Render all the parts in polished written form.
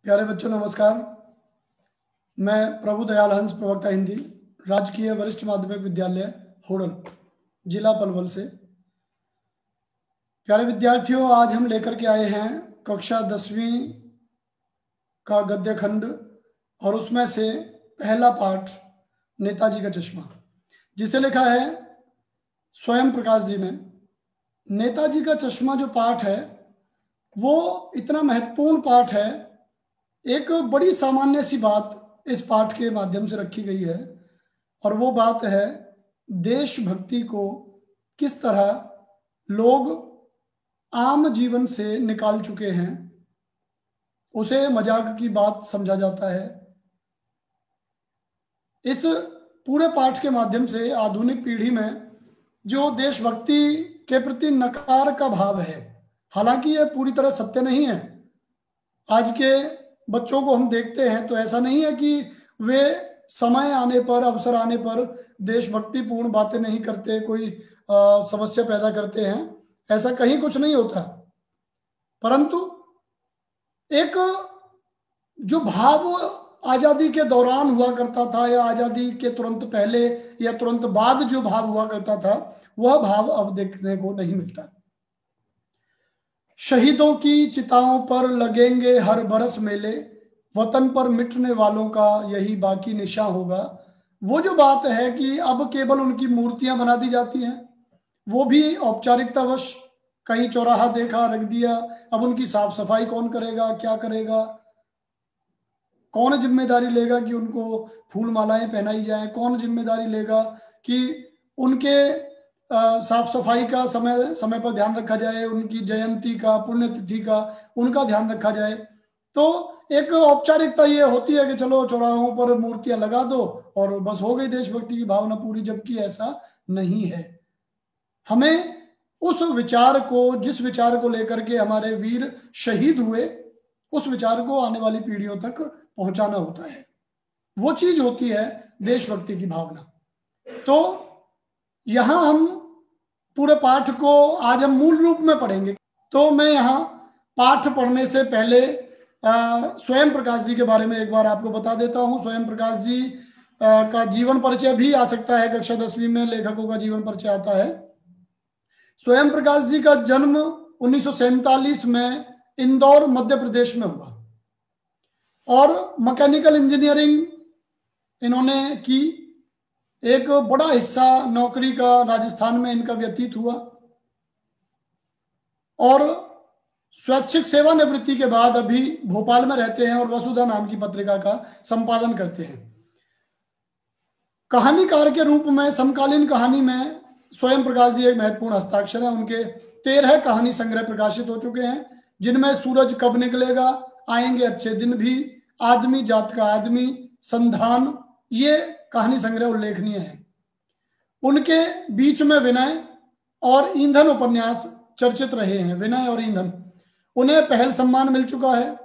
प्यारे बच्चों नमस्कार। मैं प्रभु दयाल हंस, प्रवक्ता हिंदी, राजकीय वरिष्ठ माध्यमिक विद्यालय होडल, जिला पलवल से। प्यारे विद्यार्थियों, आज हम लेकर के आए हैं कक्षा 10वीं का गद्य खंड और उसमें से पहला पाठ नेताजी का चश्मा, जिसे लिखा है स्वयं प्रकाश जी ने। नेताजी का चश्मा जो पाठ है वो इतना महत्वपूर्ण पाठ है। एक बड़ी सामान्य सी बात इस पाठ के माध्यम से रखी गई है और वो बात है देशभक्ति को किस तरह लोग आम जीवन से निकाल चुके हैं, उसे मजाक की बात समझा जाता है। इस पूरे पाठ के माध्यम से आधुनिक पीढ़ी में जो देशभक्ति के प्रति नकार का भाव है, हालांकि यह पूरी तरह सत्य नहीं है। आज के बच्चों को हम देखते हैं तो ऐसा नहीं है कि वे समय आने पर, अवसर आने पर देशभक्ति पूर्ण बातें नहीं करते, कोई समस्या पैदा करते हैं, ऐसा कहीं कुछ नहीं होता। परंतु एक जो भाव आजादी के दौरान हुआ करता था या आजादी के तुरंत पहले या तुरंत बाद जो भाव हुआ करता था, वह भाव अब देखने को नहीं मिलता। शहीदों की चिताओं पर लगेंगे हर बरस मेले, वतन पर मिटने वालों का यही बाकी निशान होगा। वो जो बात है कि अब केवल उनकी मूर्तियां बना दी जाती हैं, वो भी औपचारिकतावश, कहीं चौराहा देखा रख दिया। अब उनकी साफ सफाई कौन करेगा, क्या करेगा, कौन जिम्मेदारी लेगा कि उनको फूल मालाएं पहनाई जाए, कौन जिम्मेदारी लेगा कि उनके साफ सफाई का समय समय पर ध्यान रखा जाए, उनकी जयंती का, पुण्यतिथि का उनका ध्यान रखा जाए। तो एक औपचारिकता ये होती है कि चलो चौराहों पर मूर्तियां लगा दो और बस हो गई देशभक्ति की भावना पूरी, जबकि ऐसा नहीं है। हमें उस विचार को, जिस विचार को लेकर के हमारे वीर शहीद हुए, उस विचार को आने वाली पीढ़ियों तक पहुंचाना होता है। वो चीज होती है देशभक्ति की भावना। तो यहां हम पूरे पाठ को आज हम मूल रूप में पढ़ेंगे। तो मैं यहां पाठ पढ़ने से पहले स्वयं प्रकाश जी के बारे में एक बार आपको बता देता हूं। स्वयं प्रकाश जी का जीवन परिचय भी आ सकता है, कक्षा 10वीं में लेखकों का जीवन परिचय आता है। स्वयं प्रकाश जी का जन्म 1947 में इंदौर मध्य प्रदेश में हुआ और मैकेनिकल इंजीनियरिंग इन्होंने की। एक बड़ा हिस्सा नौकरी का राजस्थान में इनका व्यतीत हुआ और स्वैच्छिक सेवानिवृत्ति के बाद अभी भोपाल में रहते हैं और वसुधा नाम की पत्रिका का संपादन करते हैं। कहानीकार के रूप में समकालीन कहानी में स्वयं प्रकाश जी एक महत्वपूर्ण हस्ताक्षर है। उनके 13 कहानी संग्रह प्रकाशित हो चुके हैं, जिनमें सूरज कब निकलेगा, आएंगे अच्छे दिन भी, आदमी जात का आदमी, संधान, ये कहानी संग्रह उल्लेखनीय है। उनके बीच में विनय और ईंधन उपन्यास चर्चित रहे हैं। विनय और ईंधन, उन्हें पहल सम्मान मिल चुका है।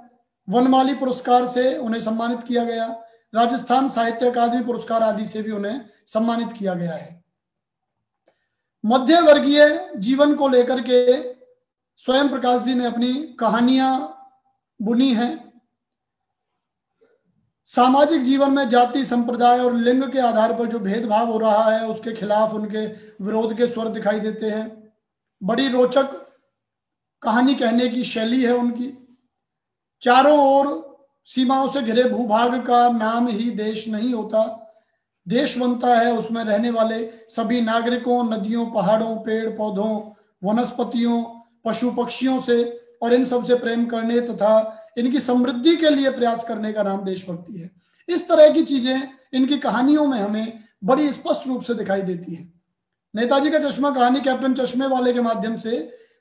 वनमाली पुरस्कार से उन्हें सम्मानित किया गया, राजस्थान साहित्य अकादमी पुरस्कार आदि से भी उन्हें सम्मानित किया गया है। मध्य वर्गीय जीवन को लेकर के स्वयं प्रकाश जी ने अपनी कहानियां बुनी हैं। सामाजिक जीवन में जाति, संप्रदाय और लिंग के आधार पर जो भेदभाव हो रहा है, उसके खिलाफ उनके विरोध के स्वर दिखाई देते हैं। बड़ी रोचक कहानी कहने की शैली है उनकी। चारों ओर सीमाओं से घिरे भूभाग का नाम ही देश नहीं होता। देश बनता है उसमें रहने वाले सभी नागरिकों, नदियों, पहाड़ों, पेड़ पौधों, वनस्पतियों, पशु पक्षियों से और इन सब से प्रेम करने तथा इनकी समृद्धि के लिए प्रयास करने का नाम देशभक्ति है। इस तरह की चीजें इनकी कहानियों में हमें बड़ी स्पष्ट रूप से दिखाई देती है। नेताजी का चश्मा कहानी कैप्टन चश्मे वाले के माध्यम से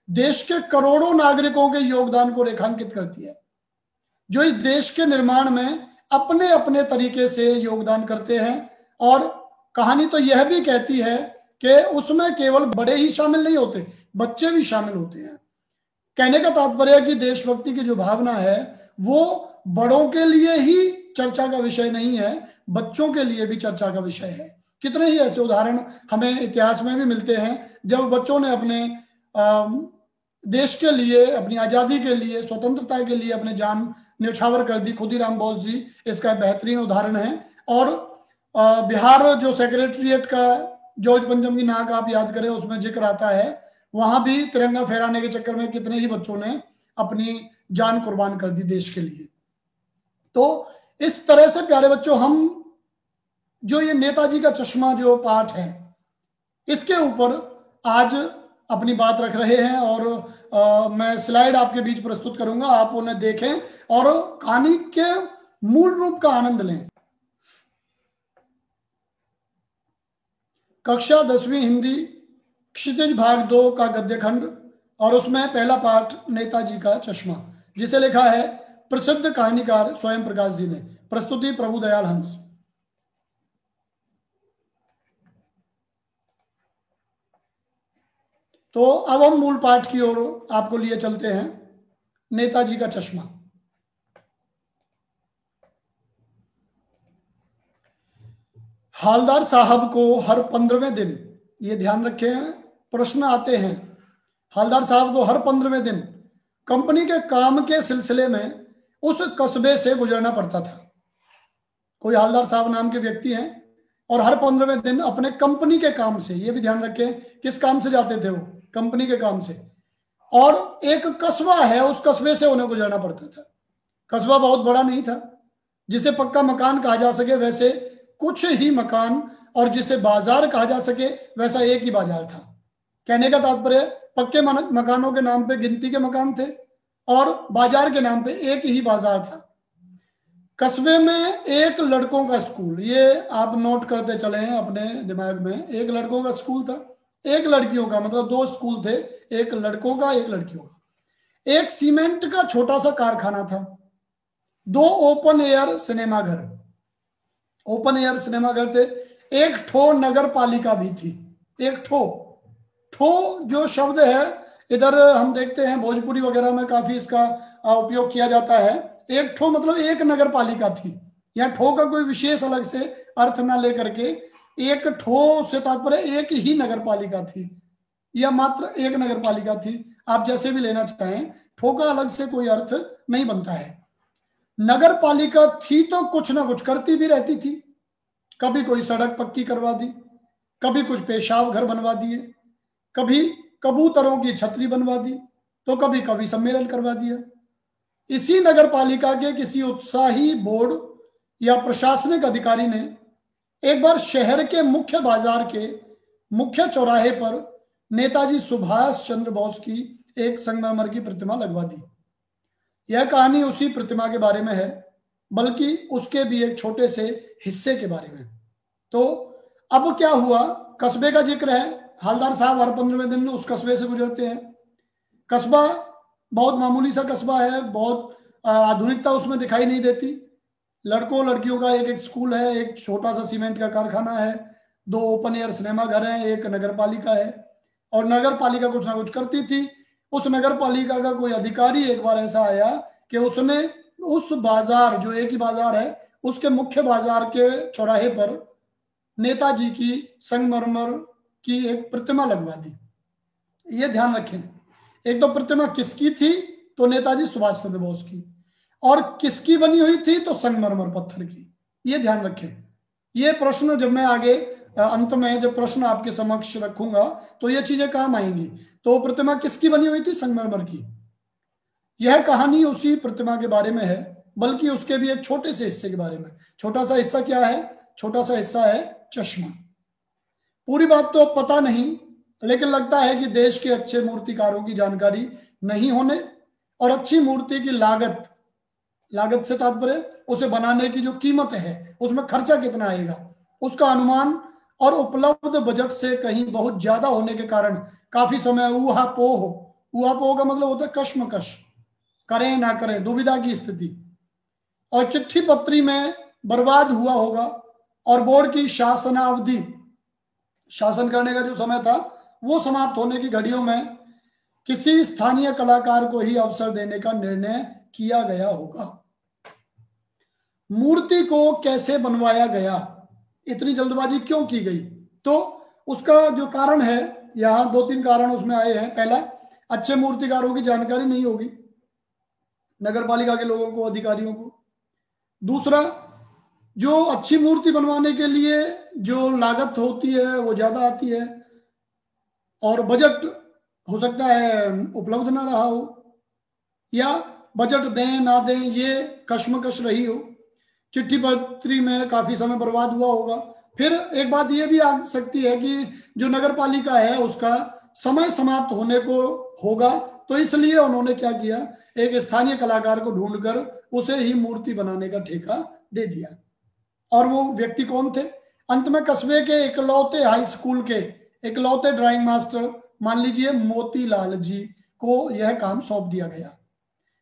देश के करोड़ों नागरिकों के योगदान को रेखांकित करती है, जो इस देश के निर्माण में अपने अपने तरीके से योगदान करते हैं। और कहानी तो यह भी कहती है कि उसमें केवल बड़े ही शामिल नहीं होते, बच्चे भी शामिल होते हैं। कहने का तात्पर्य है कि देशभक्ति की जो भावना है वो बड़ों के लिए ही चर्चा का विषय नहीं है, बच्चों के लिए भी चर्चा का विषय है। कितने ही ऐसे उदाहरण हमें इतिहास में भी मिलते हैं जब बच्चों ने अपने देश के लिए, अपनी आजादी के लिए, स्वतंत्रता के लिए अपने जान न्यौछावर कर दी। खुदीराम बोस जी इसका बेहतरीन उदाहरण है। और बिहार जो सेक्रेटरिएट का जॉर्ज पंचम की नाक आप याद करें, उसमें जिक्र आता है, वहां भी तिरंगा फहराने के चक्कर में कितने ही बच्चों ने अपनी जान कुर्बान कर दी देश के लिए। तो इस तरह से प्यारे बच्चों, हम जो ये नेताजी का चश्मा जो पाठ है, इसके ऊपर आज अपनी बात रख रहे हैं। और मैं स्लाइड आपके बीच प्रस्तुत करूंगा, आप उन्हें देखें और कहानी के मूल रूप का आनंद लें। कक्षा 10वीं हिंदी, क्षितिज भाग 2 का गद्य खंड, और उसमें पहला पाठ नेताजी का चश्मा, जिसे लिखा है प्रसिद्ध कहानीकार स्वयं प्रकाश जी ने। प्रस्तुति प्रभुदयाल हंस। तो अब हम मूल पाठ की ओर आपको लिए चलते हैं। नेताजी का चश्मा। हालदार साहब को हर 15वें दिन, ये ध्यान रखें, प्रश्न आते हैं, हालदार साहब को हर 15वें दिन कंपनी के काम के सिलसिले में उस कस्बे से गुजरना पड़ता था। कोई हालदार साहब नाम के व्यक्ति हैं और हर 15वें दिन अपने कंपनी के काम से, ये भी ध्यान रखें किस काम से जाते थे वो, कंपनी के काम से, और एक कस्बा है, उस कस्बे से उन्हें गुजरना पड़ता था। कस्बा बहुत बड़ा नहीं था, जिसे पक्का मकान कहा जा सके वैसे कुछ ही मकान, और जिसे बाजार कहा जा सके वैसा एक ही बाजार था। कहने का तात्पर्य, पक्के मकानों के नाम पे गिनती के मकान थे और बाजार के नाम पे एक ही बाजार था। कस्बे में एक लड़कों का स्कूल, ये आप नोट करते चले हैं अपने दिमाग में, एक लड़कों का स्कूल था, एक लड़कियों का, मतलब 2 स्कूल थे, एक लड़कों का एक लड़कियों का। एक सीमेंट का छोटा सा कारखाना था, 2 ओपन एयर सिनेमा घर, ओपन एयर सिनेमा घर थे, एक ठो नगर पालिका भी थी। एक ठो, ठो जो शब्द है इधर हम देखते हैं भोजपुरी वगैरह में काफी इसका उपयोग किया जाता है। एक ठो मतलब एक नगर पालिका थी। यहाँ ठो का कोई विशेष अलग से अर्थ ना लेकर के, एक ठो से तात्पर्य एक ही नगर पालिका थी या मात्र एक नगर पालिका थी, आप जैसे भी लेना चाहें, ठो का अलग से कोई अर्थ नहीं बनता है। नगर पालिका थी तो कुछ ना कुछ करती भी रहती थी। कभी कोई सड़क पक्की करवा दी, कभी कुछ पेशाब घर बनवा दिए, कभी कबूतरों की छतरी बनवा दी, तो कभी कवि सम्मेलन करवा दिया। इसी नगर पालिका के किसी उत्साही बोर्ड या प्रशासनिक अधिकारी ने एक बार शहर के मुख्य बाजार के मुख्य चौराहे पर नेताजी सुभाष चंद्र बोस की एक संगमरमर की प्रतिमा लगवा दी। यह कहानी उसी प्रतिमा के बारे में है, बल्कि उसके भी एक छोटे से हिस्से के बारे में। तो अब क्या हुआ, कस्बे का जिक्र है, हालदार साहब हर 15वें दिन उस कस्बे से गुजरते हैं। कस्बा बहुत मामूली सा कस्बा है, बहुत आधुनिकता उसमें दिखाई नहीं देती। लड़कों लड़कियों का एक एक स्कूल है, एक छोटा सा सीमेंट का कारखाना है, 2 ओपन एयर सिनेमा घर है, एक नगर पालिका है, और नगर पालिका कुछ ना कुछ करती थी। उस नगर पालिका का कोई अधिकारी एक बार ऐसा आया कि उसने उस बाजार, जो एक ही बाजार है, उसके मुख्य बाजार के चौराहे पर नेताजी की संगमरमर की एक प्रतिमा लगवा दी। ये ध्यान रखें, एक तो प्रतिमा किसकी थी, तो नेताजी सुभाष चंद्र बोस की, और किसकी बनी हुई थी, तो संगमरमर पत्थर की। ये ध्यान रखें। ये प्रश्न जब मैं आगे अंत में जब प्रश्न आपके समक्ष रखूंगा तो ये चीजें काम आएंगी। तो प्रतिमा किसकी बनी हुई थी, संगमरमर की। यह कहानी उसी प्रतिमा के बारे में है, बल्कि उसके भी एक छोटे से हिस्से के बारे में। छोटा सा हिस्सा क्या है, छोटा सा हिस्सा है चश्मा। पूरी बात तो पता नहीं, लेकिन लगता है कि देश के अच्छे मूर्तिकारों की जानकारी नहीं होने और अच्छी मूर्ति की लागत, लागत से तात्पर्य उसे बनाने की जो कीमत है, उसमें खर्चा कितना आएगा, उसका अनुमान और उपलब्ध बजट से कहीं बहुत ज्यादा होने के कारण काफी समय ऊहापोह, ऊहापोह का मतलब होता है कश्मकश, करें ना करें, दुविधा की स्थिति, और चिट्ठी पत्री में बर्बाद हुआ होगा। और बोर्ड की शासनावधि, शासन करने का जो समय था, वो समाप्त होने की घड़ियों में किसी स्थानीय कलाकार को ही अवसर देने का निर्णय किया गया होगा। मूर्ति को कैसे बनवाया गया, इतनी जल्दबाजी क्यों की गई, तो उसका जो कारण है, यहाँ 2-3 कारण उसमें आए हैं। पहला, अच्छे मूर्तिकारों की जानकारी नहीं होगी नगर पालिका के लोगों को, अधिकारियों को। दूसरा, जो अच्छी मूर्ति बनवाने के लिए जो लागत होती है वो ज्यादा आती है, और बजट हो सकता है उपलब्ध ना रहा हो, या बजट दें ना दें ये कश्मकश रही हो, चिट्ठी पत्री में काफी समय बर्बाद हुआ होगा। फिर एक बात ये भी आ सकती है कि जो नगर पालिका है उसका समय समाप्त होने को होगा, तो इसलिए उन्होंने क्या किया, एक स्थानीय कलाकार को ढूंढकर उसे ही मूर्ति बनाने का ठेका दे दिया। और वो व्यक्ति कौन थे? अंत में कस्बे के इकलौते हाई स्कूल के इकलौते ड्राइंग मास्टर मान लीजिए मोतीलाल जी को यह काम सौंप दिया गया,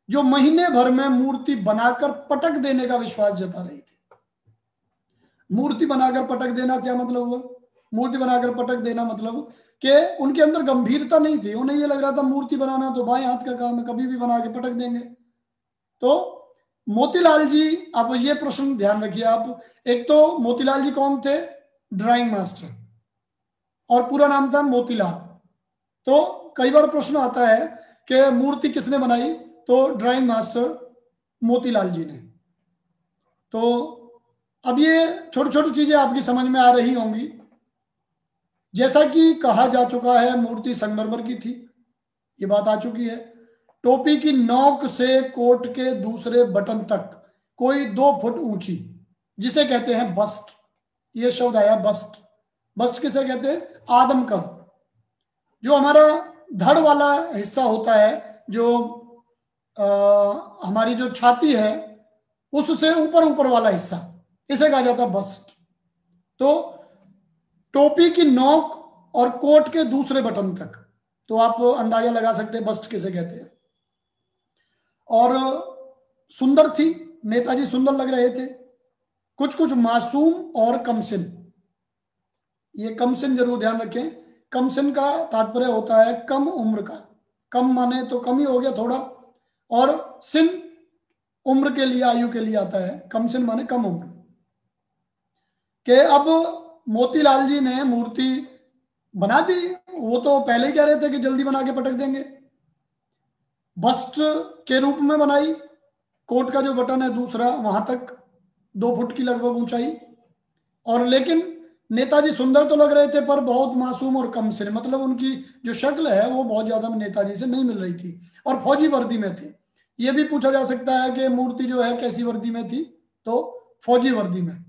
जो महीने भर में मूर्ति बनाकर पटक देने का विश्वास जता रही थी। मूर्ति बनाकर पटक देना क्या मतलब हुआ? मूर्ति बनाकर पटक देना मतलब कि उनके अंदर गंभीरता नहीं थी। उन्हें यह लग रहा था मूर्ति बनाना तो बाएं हाथ का काम है, कभी भी बना के पटक देंगे। तो मोतीलाल जी, आप ये प्रश्न ध्यान रखिए आप, एक तो मोतीलाल जी कौन थे? ड्राइंग मास्टर, और पूरा नाम था मोतीलाल। तो कई बार प्रश्न आता है कि मूर्ति किसने बनाई, तो ड्राइंग मास्टर मोतीलाल जी ने। तो अब ये छोटी छोटी चीजें आपकी समझ में आ रही होंगी। जैसा कि कहा जा चुका है, मूर्ति संगमरमर की थी, ये बात आ चुकी है। टोपी की नोक से कोट के दूसरे बटन तक कोई 2 फुट ऊंची, जिसे कहते हैं बस्ट। ये शब्द आया बस्ट। बस्ट किसे कहते हैं? आदम कद। जो हमारा धड़ वाला हिस्सा होता है, जो हमारी जो छाती है उससे ऊपर ऊपर वाला हिस्सा, इसे कहा जाता है बस्ट। तो टोपी की नोक और कोट के दूसरे बटन तक, तो आप अंदाजा लगा सकते हैं बस्ट किसे कहते हैं। और सुंदर थी, नेताजी सुंदर लग रहे थे, कुछ कुछ मासूम और कमसिन। ये कमसिन जरूर ध्यान रखें। कमसिन का तात्पर्य होता है कम उम्र का। कम माने तो कम ही हो गया थोड़ा, और सिन उम्र के लिए, आयु के लिए आता है। कमसिन माने कम उम्र के। अब मोतीलाल जी ने मूर्ति बना दी। वो तो पहले ही कह रहे थे कि जल्दी बना के पटक देंगे। बस्ट के रूप में बनाई, कोट का जो बटन है दूसरा वहां तक 2 फुट की लगभग ऊंचाई। और लेकिन नेताजी सुंदर तो लग रहे थे पर बहुत मासूम और कम सिन, मतलब उनकी जो शक्ल है वो बहुत ज्यादा नेताजी से नहीं मिल रही थी, और फौजी वर्दी में थे। ये भी पूछा जा सकता है कि मूर्ति जो है कैसी वर्दी में थी, तो फौजी वर्दी में।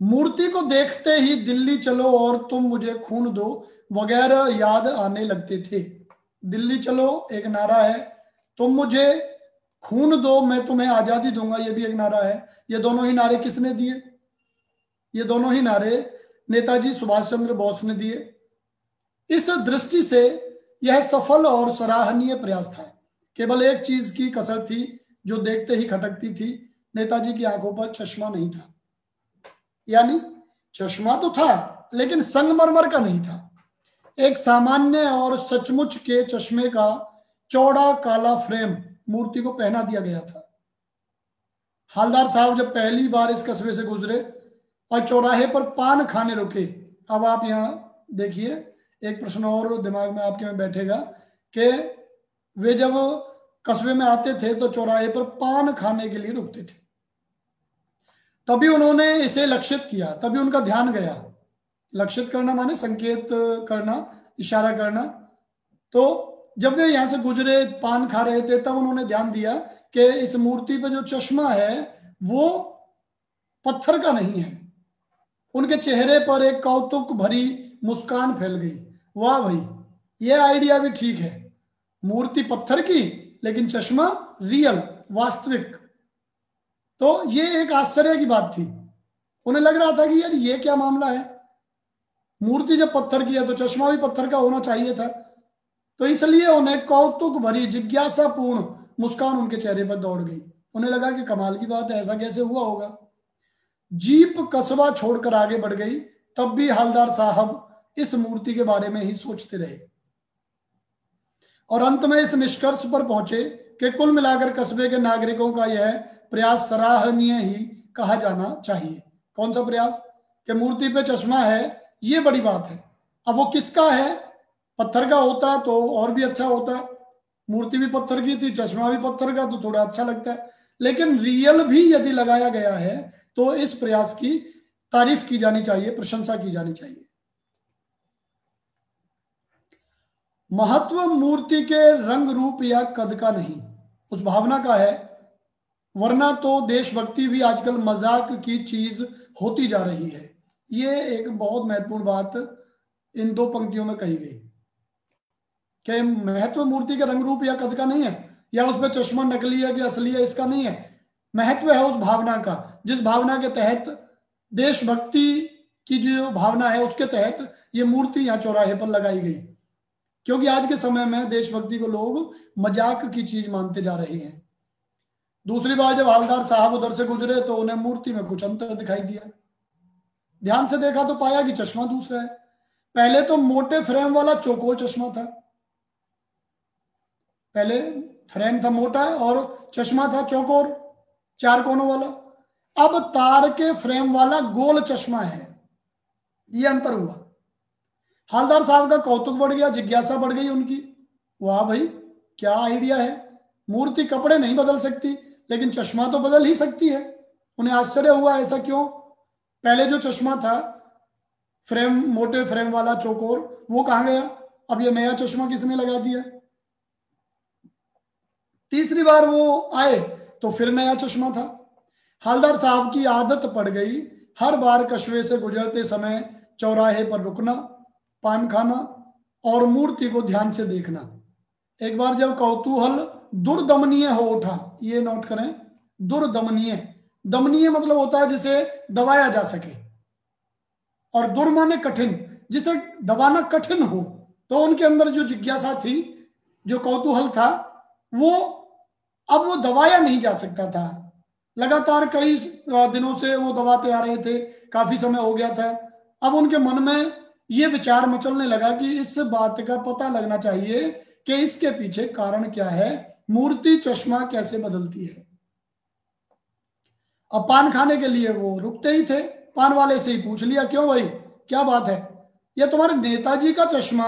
मूर्ति को देखते ही दिल्ली चलो और तुम मुझे खून दो वगैरह याद आने लगते थे। दिल्ली चलो एक नारा है, तुम मुझे खून दो मैं तुम्हें आजादी दूंगा, ये भी एक नारा है। ये दोनों ही नारे किसने दिए? ये दोनों ही नारे नेताजी सुभाष चंद्र बोस ने दिए। इस दृष्टि से यह सफल और सराहनीय प्रयास था। केवल एक चीज की कसर थी जो देखते ही खटकती थी, नेताजी की आंखों पर चश्मा नहीं था। यानी चश्मा तो था लेकिन संगमरमर का नहीं था। एक सामान्य और सचमुच के चश्मे का चौड़ा काला फ्रेम मूर्ति को पहना दिया गया था। हालदार साहब जब पहली बार इस कस्बे से गुजरे और चौराहे पर पान खाने रुके, अब आप यहां देखिए, एक प्रश्न और दिमाग में आपके में बैठेगा कि वे जब कस्बे में आते थे तो चौराहे पर पान खाने के लिए रुकते थे। तभी उन्होंने इसे लक्षित किया, तभी उनका ध्यान गया। लक्षित करना माने संकेत करना, इशारा करना। तो जब वे यहां से गुजरे, पान खा रहे थे, तब उन्होंने ध्यान दिया कि इस मूर्ति पे जो चश्मा है वो पत्थर का नहीं है। उनके चेहरे पर एक कौतुक भरी मुस्कान फैल गई। वाह भाई, ये आइडिया भी ठीक है। मूर्ति पत्थर की लेकिन चश्मा रियल, वास्तविक। तो ये एक आश्चर्य की बात थी। उन्हें लग रहा था कि यार ये क्या मामला है, मूर्ति जब पत्थर की है तो चश्मा भी पत्थर का होना चाहिए था। तो इसलिए उन्हें कौतुक भरी जिज्ञासापूर्ण मुस्कान उनके चेहरे पर दौड़ गई। उन्हें लगा कि कमाल की बात है, ऐसा कैसे हुआ होगा। जीप कस्बा छोड़कर आगे बढ़ गई, तब भी हालदार साहब इस मूर्ति के बारे में ही सोचते रहे और अंत में इस निष्कर्ष पर पहुंचे कि कुल मिलाकर कस्बे के नागरिकों का यह प्रयास सराहनीय ही कहा जाना चाहिए। कौन सा प्रयास? कि मूर्ति पे चश्मा है, ये बड़ी बात है। अब वो किसका है पत्थर का होता तो और भी अच्छा होता, मूर्ति भी पत्थर की थी, चश्मा भी पत्थर का, तो थोड़ा अच्छा लगता है। लेकिन रियल भी यदि लगाया गया है तो इस प्रयास की तारीफ की जानी चाहिए, प्रशंसा की जानी चाहिए। महत्व मूर्ति के रंग रूप या कद का नहीं, उस भावना का है। वरना तो देशभक्ति भी आजकल मजाक की चीज होती जा रही है। ये एक बहुत महत्वपूर्ण बात इन दो पंक्तियों में कही गई कि महत्व मूर्ति के रंग रूप या कद का नहीं है, या उसमें चश्मा नकली है कि असली है, इसका नहीं है। महत्व है उस भावना का, जिस भावना के तहत, देशभक्ति की जो भावना है उसके तहत ये मूर्ति यहाँ चौराहे पर लगाई गई। क्योंकि आज के समय में देशभक्ति को लोग मजाक की चीज मानते जा रहे हैं। दूसरी बार जब हवलदार साहब उधर से गुजरे तो उन्हें मूर्ति में कुछ अंतर दिखाई दिया। ध्यान से देखा तो पाया कि चश्मा दूसरा है। पहले तो मोटे फ्रेम वाला चौकोर चश्मा था, पहले फ्रेम था मोटा और चश्मा था चौकोर, चार कोनों वाला। अब तार के फ्रेम वाला गोल चश्मा है, यह अंतर हुआ। हवलदार साहब का कौतुक बढ़ गया, जिज्ञासा बढ़ गई उनकी। वाह भाई, क्या आइडिया है। मूर्ति कपड़े नहीं बदल सकती, लेकिन चश्मा तो बदल ही सकती है। उन्हें आश्चर्य हुआ, ऐसा क्यों। पहले जो चश्मा था फ्रेम, मोटे फ्रेम वाला चौकोर, वो कहां गया। अब ये नया चश्मा किसने लगा दिया। तीसरी बार वो आए तो फिर नया चश्मा था। हवलदार साहब की आदत पड़ गई हर बार कस्बे से गुजरते समय चौराहे पर रुकना, पान खाना और मूर्ति को ध्यान से देखना। एक बार जब कौतूहल दुर्दमनीय हो उठा, ये नोट करें, दुर्दमनीय, दमनीय मतलब होता है जिसे दबाया जा सके, और दुर माने कठिन, जिसे दबाना कठिन हो। तो उनके अंदर जो जिज्ञासा थी, जो कौतूहल था, वो अब वो दबाया नहीं जा सकता था। लगातार कई दिनों से वो दबाते आ रहे थे, काफी समय हो गया था। अब उनके मन में ये विचार मचलने लगा कि इस बात का पता लगना चाहिए कि इसके पीछे कारण क्या है, मूर्ति चश्मा कैसे बदलती है। अब पान खाने के लिए वो रुकते ही थे, पान वाले से ही पूछ लिया, क्यों भाई, क्या बात है, ये तुम्हारे नेताजी का चश्मा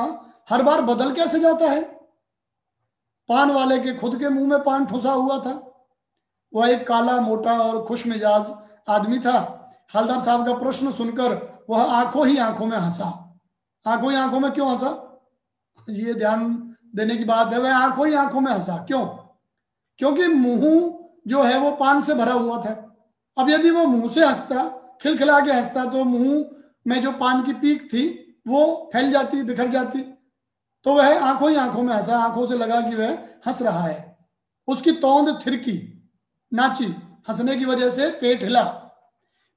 हर बार बदल कैसे जाता है। पान वाले के खुद के मुंह में पान ठुसा हुआ था। वह एक काला, मोटा और खुश मिजाज आदमी था। हवलदार साहब का प्रश्न सुनकर वह आंखों ही आंखों में हंसा। आंखों ही आंखों में क्यों हंसा, ये ध्यान देने की बात है। वह आंखों ही आंखों में हंसा क्यों, क्योंकि मुंह जो है वो पान से भरा हुआ था। अब यदि वो मुंह से हंसता, खिलखिला के हंसता, तो मुंह में जो पान की पीक थी वो फैल जाती, बिखर जाती। तो वह आंखों ही आंखों में हंसा, आंखों से लगा कि वह हंस रहा है। उसकी तौंद थिरकी, नाची, हंसने की वजह से पेट हिला।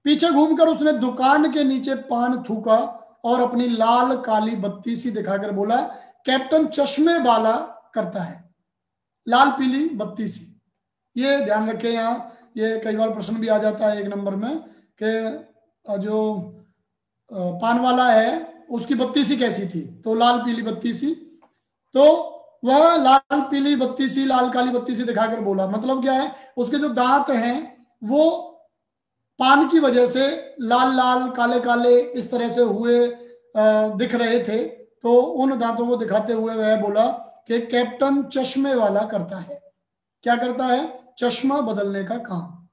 पीछे घूमकर उसने दुकान के नीचे पान थूका और अपनी लाल काली बत्ती सी दिखाकर बोला, कैप्टन चश्मे वाला करता है, लाल पीली बत्ती सी। ये ध्यान रखें, यहाँ ये कई बार प्रश्न भी आ जाता है 1 नंबर में कि जो पान वाला है उसकी बत्ती सी कैसी थी, तो लाल पीली बत्ती सी। तो वह लाल पीली बत्ती सी, लाल काली बत्ती सी दिखाकर बोला, मतलब क्या है, उसके जो दांत हैं वो पान की वजह से लाल लाल, काले काले इस तरह से हुए दिख रहे थे। तो उन दांतों को दिखाते हुए वह बोला कि कैप्टन चश्मे वाला करता है। क्या करता है, चश्मा बदलने का काम।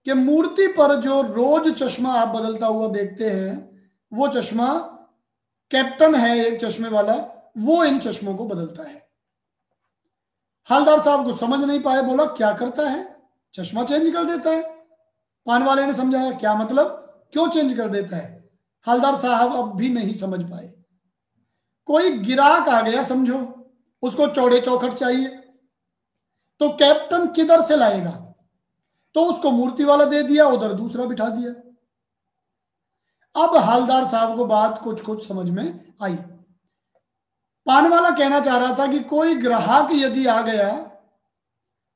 कि मूर्ति पर जो रोज चश्मा आप बदलता हुआ देखते हैं, वो चश्मा कैप्टन है एक चश्मे वाला, वो इन चश्मों को बदलता है। हवलदार साहब को समझ नहीं पाए, बोला क्या करता है, चश्मा चेंज कर देता है। पान वाले ने समझाया, क्या मतलब, क्यों चेंज कर देता है। हवलदार साहब अब भी नहीं समझ पाए। कोई गिराक आ गया समझो, उसको चौड़े चौखट चाहिए, तो कैप्टन किधर से लाएगा, तो उसको मूर्ति वाला दे दिया, उधर दूसरा बिठा दिया। अब हवलदार साहब को बात कुछ कुछ समझ में आई। पान वाला कहना चाह रहा था कि कोई ग्राहक यदि आ गया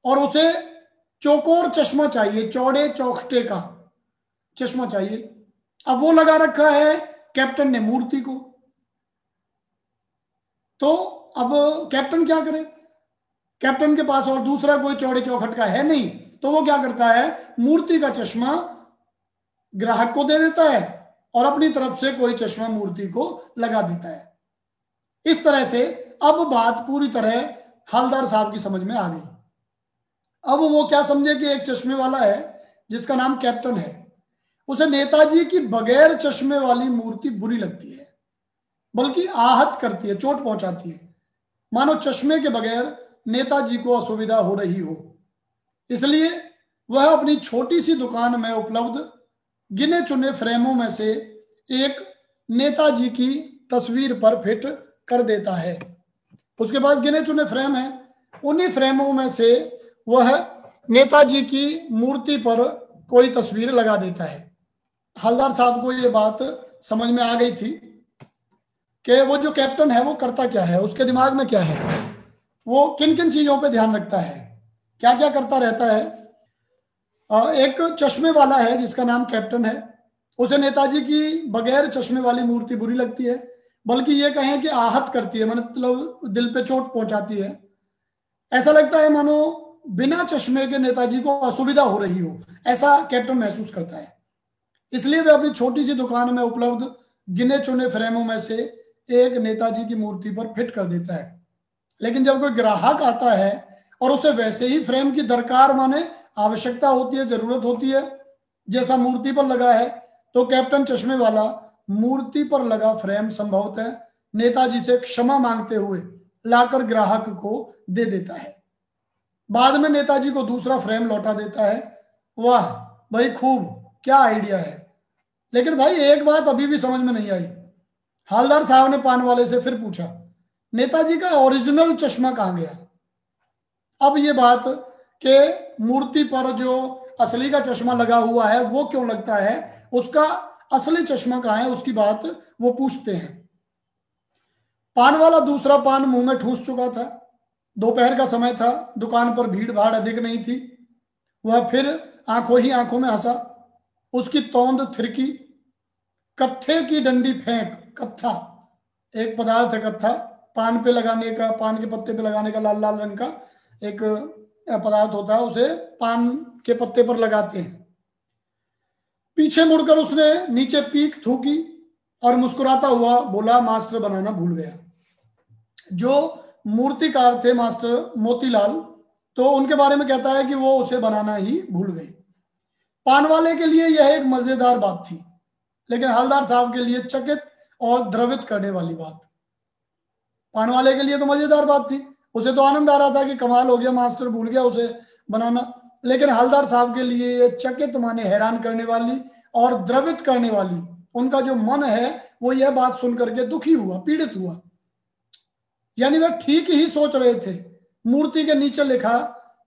और उसे चौकोर चश्मा चाहिए, चौड़े चौखटे का चश्मा चाहिए, अब वो लगा रखा है कैप्टन ने मूर्ति को, तो अब कैप्टन क्या करे, कैप्टन के पास और दूसरा कोई चौड़े चौखट का है नहीं, तो वो क्या करता है, मूर्ति का चश्मा ग्राहक को दे देता है और अपनी तरफ से कोई चश्मा मूर्ति को लगा देता है। इस तरह से अब बात पूरी तरह हवलदार साहब की समझ में आ गई। अब वो क्या समझे कि एक चश्मे वाला है जिसका नाम कैप्टन है, उसे नेताजी की बगैर चश्मे वाली मूर्ति बुरी लगती है, बल्कि आहत करती है, चोट पहुंचाती है, मानो चश्मे के बगैर नेताजी को असुविधा हो रही हो। इसलिए वह अपनी छोटी सी दुकान में उपलब्ध गिने चुने फ्रेमों में से एक नेताजी की तस्वीर पर फिट कर देता है। उसके पास गिने चुने फ्रेम हैं, उन्हीं फ्रेमों में से वह नेताजी की मूर्ति पर कोई तस्वीर लगा देता है। हवलदार साहब को यह बात समझ में आ गई थी कि वो जो कैप्टन है वो करता क्या है, उसके दिमाग में क्या है, वो किन किन चीजों पे ध्यान रखता है, क्या क्या करता रहता है। एक चश्मे वाला है जिसका नाम कैप्टन है, उसे नेताजी की बगैर चश्मे वाली मूर्ति बुरी लगती है, बल्कि ये कहें कि आहत करती है, मतलब दिल पे चोट पहुंचाती है। ऐसा लगता है मानो बिना चश्मे के नेताजी को असुविधा हो रही हो, ऐसा कैप्टन महसूस करता है। इसलिए वह अपनी छोटी सी दुकान में उपलब्ध गिने चुने फ्रेमों में से एक नेताजी की मूर्ति पर फिट कर देता है। लेकिन जब कोई ग्राहक आता है और उसे वैसे ही फ्रेम की दरकार माने आवश्यकता होती है, जरूरत होती है, जैसा मूर्ति पर लगा है, तो कैप्टन चश्मे वाला मूर्ति पर लगा फ्रेम संभवतः नेताजी से क्षमा मांगते हुए लाकर ग्राहक को दे देता है। बाद में नेताजी को दूसरा फ्रेम लौटा देता है। वाह भाई, खूब, क्या आइडिया है। लेकिन भाई एक बात अभी भी समझ में नहीं आई। हवलदार साहब ने पान वाले से फिर पूछा, नेताजी का ओरिजिनल चश्मा कहां गया? अब ये बात कि मूर्ति पर जो असली का चश्मा लगा हुआ है वो क्यों लगता है, उसका असली चश्मा कहां है, उसकी बात वो पूछते हैं। पान वाला दूसरा पान मुंह में ठूस चुका था। दोपहर का समय था, दुकान पर भीड़ भाड़ अधिक नहीं थी। वह फिर आंखों ही आंखों में हंसा। उसकी तौंद थिरकी। कत्थे की डंडी फेंक। कत्था एक पदार्थ है, कत्था पान पे लगाने का, पान के पत्ते पे लगाने का लाल लाल रंग का एक पदार्थ होता है, उसे पान के पत्ते पर लगाते हैं। पीछे मुड़कर उसने नीचे पीक थूकी और मुस्कुराता हुआ बोला, मास्टर बनाना भूल गया। जो मूर्तिकार थे मास्टर मोतीलाल, तो उनके बारे में कहता है कि वो उसे बनाना ही भूल गए। पान वाले के लिए यह एक मजेदार बात थी, लेकिन हवलदार साहब के लिए चकित और द्रवित करने वाली बात। पान वाले के लिए तो मजेदार बात थी, उसे तो आनंद आ रहा था कि कमाल हो गया, मास्टर भूल गया उसे बनाना। लेकिन हवलदार साहब के लिए ये चकित माने हैरान करने वाली और द्रवित करने वाली, उनका जो मन है वो यह बात सुनकर के दुखी हुआ, पीड़ित हुआ। यानी वह ठीक ही सोच रहे थे। मूर्ति के नीचे लिखा,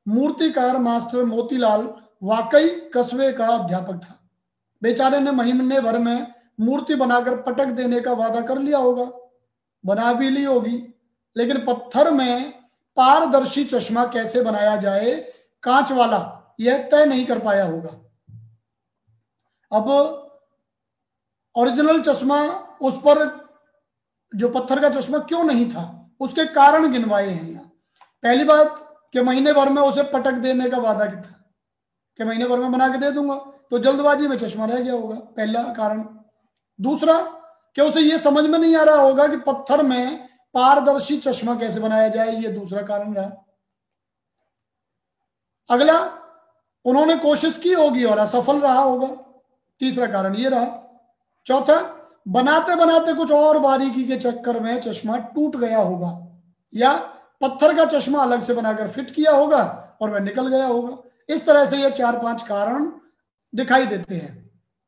मूर्तिकार मास्टर मोतीलाल वाकई कस्बे का अध्यापक था। बेचारे ने महीने भर में मूर्ति बनाकर पटक देने का वादा कर लिया होगा, बना भी ली होगी, लेकिन पत्थर में पारदर्शी चश्मा कैसे बनाया जाए, कांच वाला, यह तय नहीं कर पाया होगा। अब ओरिजिनल चश्मा उस पर, जो पत्थर का चश्मा क्यों नहीं था, उसके कारण गिनवाए हैं यहाँ। पहली बात कि महीने भर में उसे पटक देने का वादा था कि महीने भर में बना के दे दूंगा, तो जल्दबाजी में चश्मा रह गया होगा, पहला कारण। दूसरा कि उसे यह समझ में नहीं आ रहा होगा कि पत्थर में पारदर्शी चश्मा कैसे बनाया जाए, यह दूसरा कारण रहा। अगला, उन्होंने कोशिश की होगी और असफल रहा होगा, तीसरा कारण यह रहा। चौथा, बनाते बनाते कुछ और बारीकी के चक्कर में चश्मा टूट गया होगा, या पत्थर का चश्मा अलग से बनाकर फिट किया होगा और वह निकल गया होगा। इस तरह से ये 4-5 कारण दिखाई देते हैं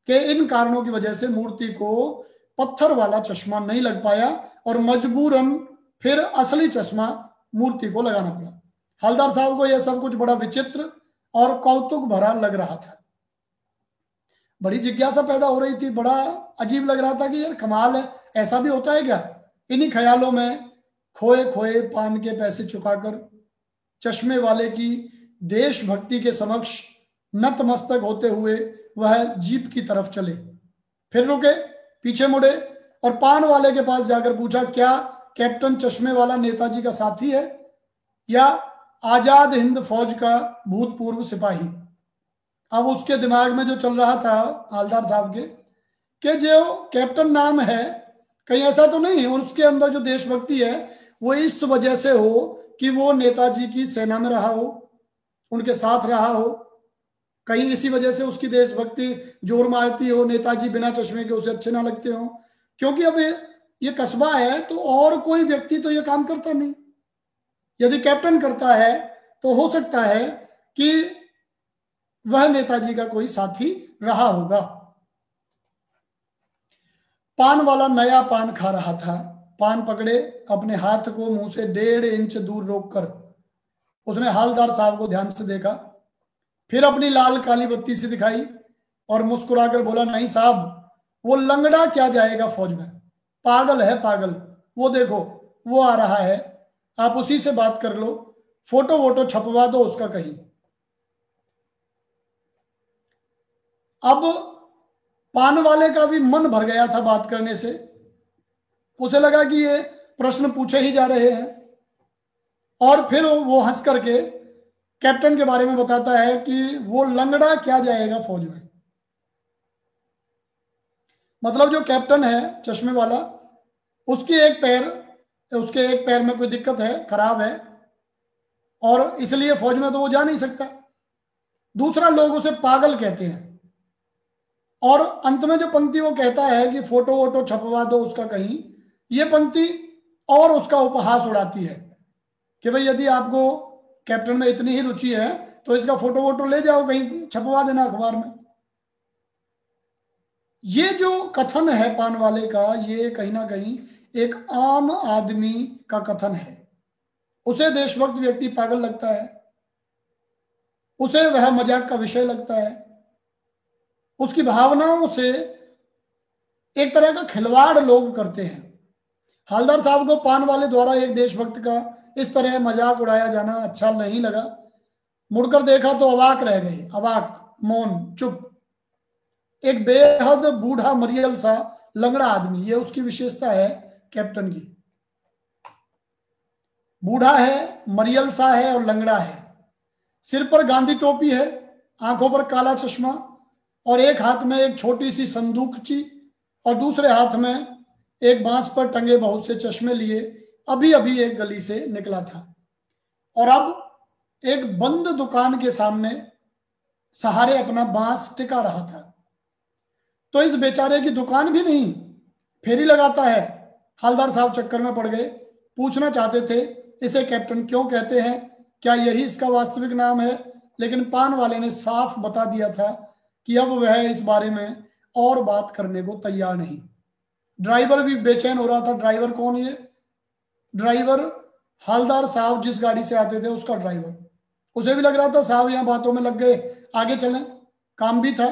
कि इन कारणों की वजह से मूर्ति को पत्थर वाला चश्मा नहीं लग पाया और मजबूरन फिर असली चश्मा मूर्ति को लगाना पड़ा। हवलदार साहब को यह सब कुछ बड़ा विचित्र और कौतुक भरा लग रहा था। बड़ी जिज्ञासा पैदा हो रही थी, बड़ा अजीब लग रहा था कि यार कमाल है, ऐसा भी होता है क्या। इन्हीं ख्यालों में खोए खोए पान के पैसे चुकाकर चश्मे वाले की देशभक्ति के समक्ष नतमस्तक होते हुए वह जीप की तरफ चले। फिर रुके, पीछे मुड़े और पान वाले के पास जाकर पूछा, क्या कैप्टन चश्मे वाला नेताजी का साथी है या आजाद हिंद फौज का भूतपूर्व सिपाही। अब उसके दिमाग में जो चल रहा था हवलदार साहब के, कि जो कैप्टन नाम है, कहीं ऐसा तो नहीं उसके अंदर जो देशभक्ति है वो इस वजह से हो कि वो नेताजी की सेना में रहा हो, उनके साथ रहा हो, कहीं इसी वजह से उसकी देशभक्ति जोर मारती हो, नेताजी बिना चश्मे के उसे अच्छे ना लगते हो। क्योंकि अब ये कस्बा है तो और कोई व्यक्ति तो ये काम करता नहीं। यदि कैप्टन करता है तो हो सकता है कि वह नेताजी का कोई साथी रहा होगा। पान वाला नया पान खा रहा था। पान पकड़े अपने हाथ को मुंह से 1.5 इंच दूर रोककर उसने हालदार साहब को ध्यान से देखा, फिर अपनी लाल काली बत्ती से दिखाई और मुस्कुराकर बोला, नहीं साहब, वो लंगड़ा क्या जाएगा फौज में, पागल है पागल। वो देखो वो आ रहा है, आप उसी से बात कर लो, फोटो वोटो छपवा दो उसका कहीं। अब पान वाले का भी मन भर गया था बात करने से। उसे लगा कि ये प्रश्न पूछे ही जा रहे हैं, और फिर वो हंस करके कैप्टन के बारे में बताता है कि वो लंगड़ा क्या जाएगा फौज में। मतलब जो कैप्टन है चश्मे वाला, उसके एक पैर में कोई दिक्कत है, खराब है, और इसलिए फौज में तो वो जा नहीं सकता। दूसरा, लोग उसे पागल कहते हैं। और अंत में जो पंक्ति वो कहता है कि फोटो वोटो छपवा दो उसका कहीं, ये पंक्ति और उसका उपहास उड़ाती है कि भाई यदि आपको कैप्टन में इतनी ही रुचि है तो इसका फोटो वोटो ले जाओ, कहीं छपवा देना अखबार में। ये जो कथन है पान वाले का, ये कहीं ना कहीं एक आम आदमी का कथन है। उसे देशभक्त व्यक्ति पागल लगता है, उसे वह मजाक का विषय लगता है, उसकी भावनाओं से एक तरह का खिलवाड़ लोग करते हैं। हालदार साहब को पान वाले द्वारा एक देशभक्त का इस तरह मजाक उड़ाया जाना अच्छा नहीं लगा। मुड़कर देखा तो अवाक रह गए, अवाक, मौन, चुप। एक बेहद बूढ़ा मरियल सा लंगड़ा आदमी, ये उसकी विशेषता है कैप्टन की। बूढ़ा है, मरियल सा है और लंगड़ा है। सिर पर गांधी टोपी है, आंखों पर काला चश्मा, और एक हाथ में एक छोटी सी संदूकची और दूसरे हाथ में एक बांस पर टंगे बहुत से चश्मे लिए अभी अभी एक गली से निकला था, और अब एक बंद दुकान के सामने सहारे अपना बांस टिका रहा था। तो इस बेचारे की दुकान भी नहीं, फेरी लगाता है। हालदार साहब चक्कर में पड़ गए, पूछना चाहते थे इसे कैप्टन क्यों कहते हैं, क्या यही इसका वास्तविक नाम है, लेकिन पान वाले ने साफ बता दिया था कि अब वह इस बारे में और बात करने को तैयार नहीं। ड्राइवर भी बेचैन हो रहा था। ड्राइवर कौन? ये ड्राइवर हालदार साहब जिस गाड़ी से आते थे उसका ड्राइवर। उसे भी लग रहा था साहब यहाँ बातों में लग गए, आगे चलें, काम भी था।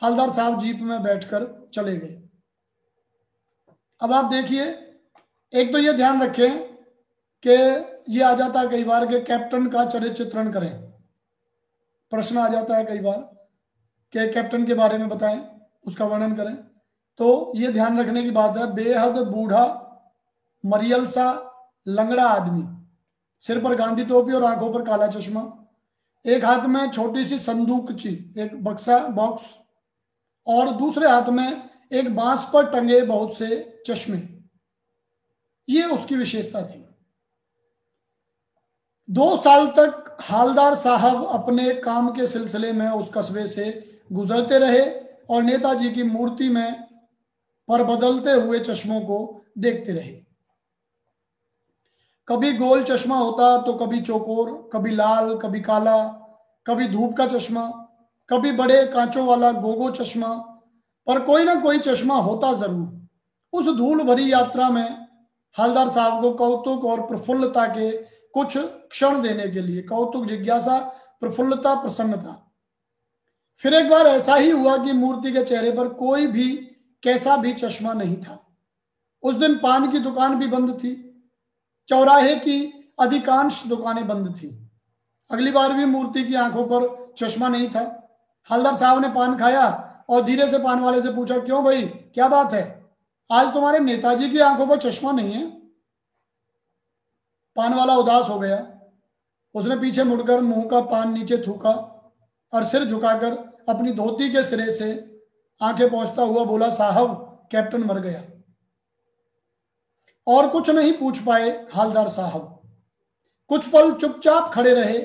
हालदार साहब जीप में बैठकर चले गए। अब आप देखिए, एक तो ये ध्यान रखें कि ये आ जाता है कई बार कि कैप्टन का चरित्र चित्रण करें। प्रश्न आ जाता है कई बार कि कैप्टन के बारे में बताएं, उसका वर्णन करें। तो ये ध्यान रखने की बात है, बेहद बूढ़ा मरियल सा लंगड़ा आदमी, सिर पर गांधी टोपी और आंखों पर काला चश्मा, एक हाथ में छोटी सी संदूकची, एक बॉक्स, और दूसरे हाथ में एक बांस पर टंगे बहुत से चश्मे। ये उसकी विशेषता थी। 2 साल तक हालदार साहब अपने काम के सिलसिले में उस कस्बे से गुजरते रहे और नेताजी की मूर्ति में पर बदलते हुए चश्मों को देखते रहे। कभी गोल चश्मा होता तो कभी चौकोर, कभी लाल, कभी काला, कभी धूप का चश्मा, कभी बड़े कांचों वाला गोगो चश्मा, पर कोई ना कोई चश्मा होता जरूर। उस धूल भरी यात्रा में हालदार साहब को कौतुक और प्रफुल्लता के कुछ क्षण देने के लिए, कौतुक, जिज्ञासा, प्रफुल्लता, प्रसन्नता। फिर एक बार ऐसा ही हुआ कि मूर्ति के चेहरे पर कोई भी कैसा भी चश्मा नहीं था। उस दिन पान की दुकान भी बंद थी, चौराहे की अधिकांश दुकानें बंद थी। अगली बार भी मूर्ति की आंखों पर चश्मा नहीं था। हालदार साहब ने पान खाया और धीरे से पान वाले से पूछा, क्यों भाई, क्या बात है, आज तुम्हारे नेताजी की आंखों पर चश्मा नहीं है? पान वाला उदास हो गया। उसने पीछे मुड़कर मुंह का पान नीचे थूका और सिर झुकाकर अपनी धोती के सिरे से आंखें पोंछता हुआ बोला, साहब कैप्टन मर गया। और कुछ नहीं पूछ पाए हालदार साहब। कुछ पल चुपचाप खड़े रहे,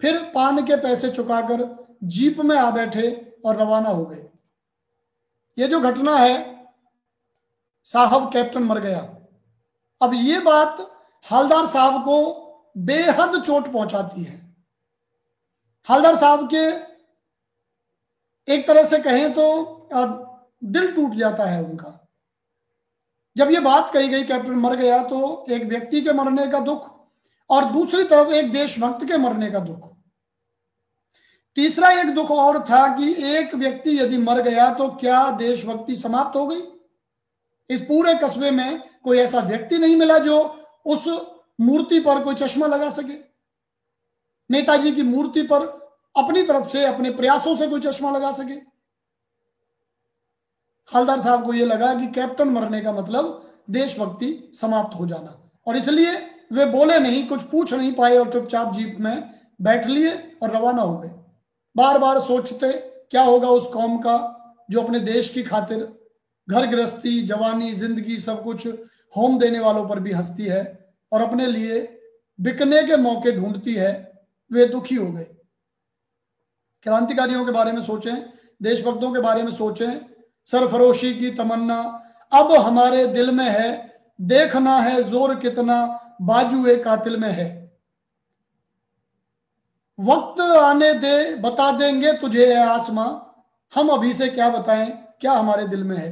फिर पान के पैसे चुकाकर जीप में आ बैठे और रवाना हो गए। ये जो घटना है, साहब कैप्टन मर गया, अब ये बात हालदार साहब को बेहद चोट पहुंचाती है। हालदार साहब के एक तरह से कहें तो दिल टूट जाता है उनका। जब ये बात कही गई कैप्टन मर गया, तो एक व्यक्ति के मरने का दुख और दूसरी तरफ एक देशभक्त के मरने का दुख। तीसरा एक दुख और था कि एक व्यक्ति यदि मर गया तो क्या देशभक्ति समाप्त हो गई? इस पूरे कस्बे में कोई ऐसा व्यक्ति नहीं मिला जो उस मूर्ति पर कोई चश्मा लगा सके, नेताजी की मूर्ति पर अपनी तरफ से, अपने प्रयासों से कोई चश्मा लगा सके। हालदार साहब को यह लगा कि कैप्टन मरने का मतलब देशभक्ति समाप्त हो जाना, और इसलिए वे बोले नहीं, कुछ पूछ नहीं पाए और चुपचाप जीप में बैठ लिए और रवाना हो गए। बार बार सोचते क्या होगा उस कौम का जो अपने देश की खातिर घर गृहस्थी, जवानी, जिंदगी सब कुछ होम देने वालों पर भी हंसती है और अपने लिए बिकने के मौके ढूंढती है। वे दुखी हो गए। क्रांतिकारियों के बारे में सोचें, देशभक्तों के बारे में सोचें। सरफरोशी की तमन्ना अब हमारे दिल में है, देखना है जोर कितना बाजुए कातिल में है। वक्त आने दे, बता देंगे तुझे ए आसमां, हम अभी से क्या बताएं क्या हमारे दिल में है।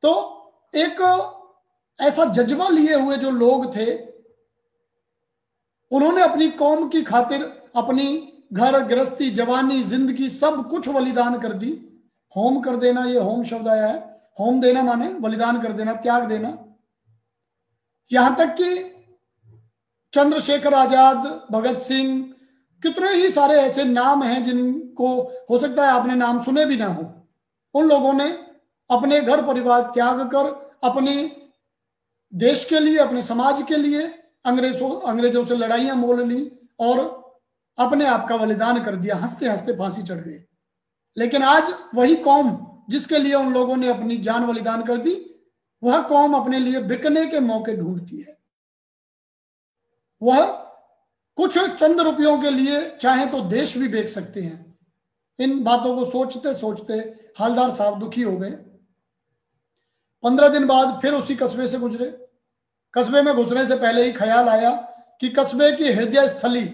तो एक ऐसा जज्बा लिए हुए जो लोग थे, उन्होंने अपनी कौम की खातिर अपनी घर गृहस्थी, जवानी, जिंदगी सब कुछ बलिदान कर दी। होम कर देना, ये होम शब्द आया है, होम देना माने बलिदान कर देना, त्याग देना। यहां तक कि चंद्रशेखर आजाद, भगत सिंह, कितने ही सारे ऐसे नाम हैं जिनको हो सकता है आपने नाम सुने भी ना हो। उन लोगों ने अपने घर परिवार त्याग कर अपने देश के लिए, अपने समाज के लिए अंग्रेजों से लड़ाइयां मोल ली और अपने आप का बलिदान कर दिया। हंसते हंसते फांसी चढ़ गए। लेकिन आज वही कौम जिसके लिए उन लोगों ने अपनी जान बलिदान कर दी, वह कौम अपने लिए बिकने के मौके ढूंढती है। वह कुछ चंद रुपयों के लिए चाहे तो देश भी बेच सकते हैं। इन बातों को सोचते सोचते हालदार साहब दुखी हो गए। 15 दिन बाद फिर उसी कस्बे से गुजरे। कस्बे में घुसने से पहले ही ख्याल आया कि कस्बे की हृदय स्थली,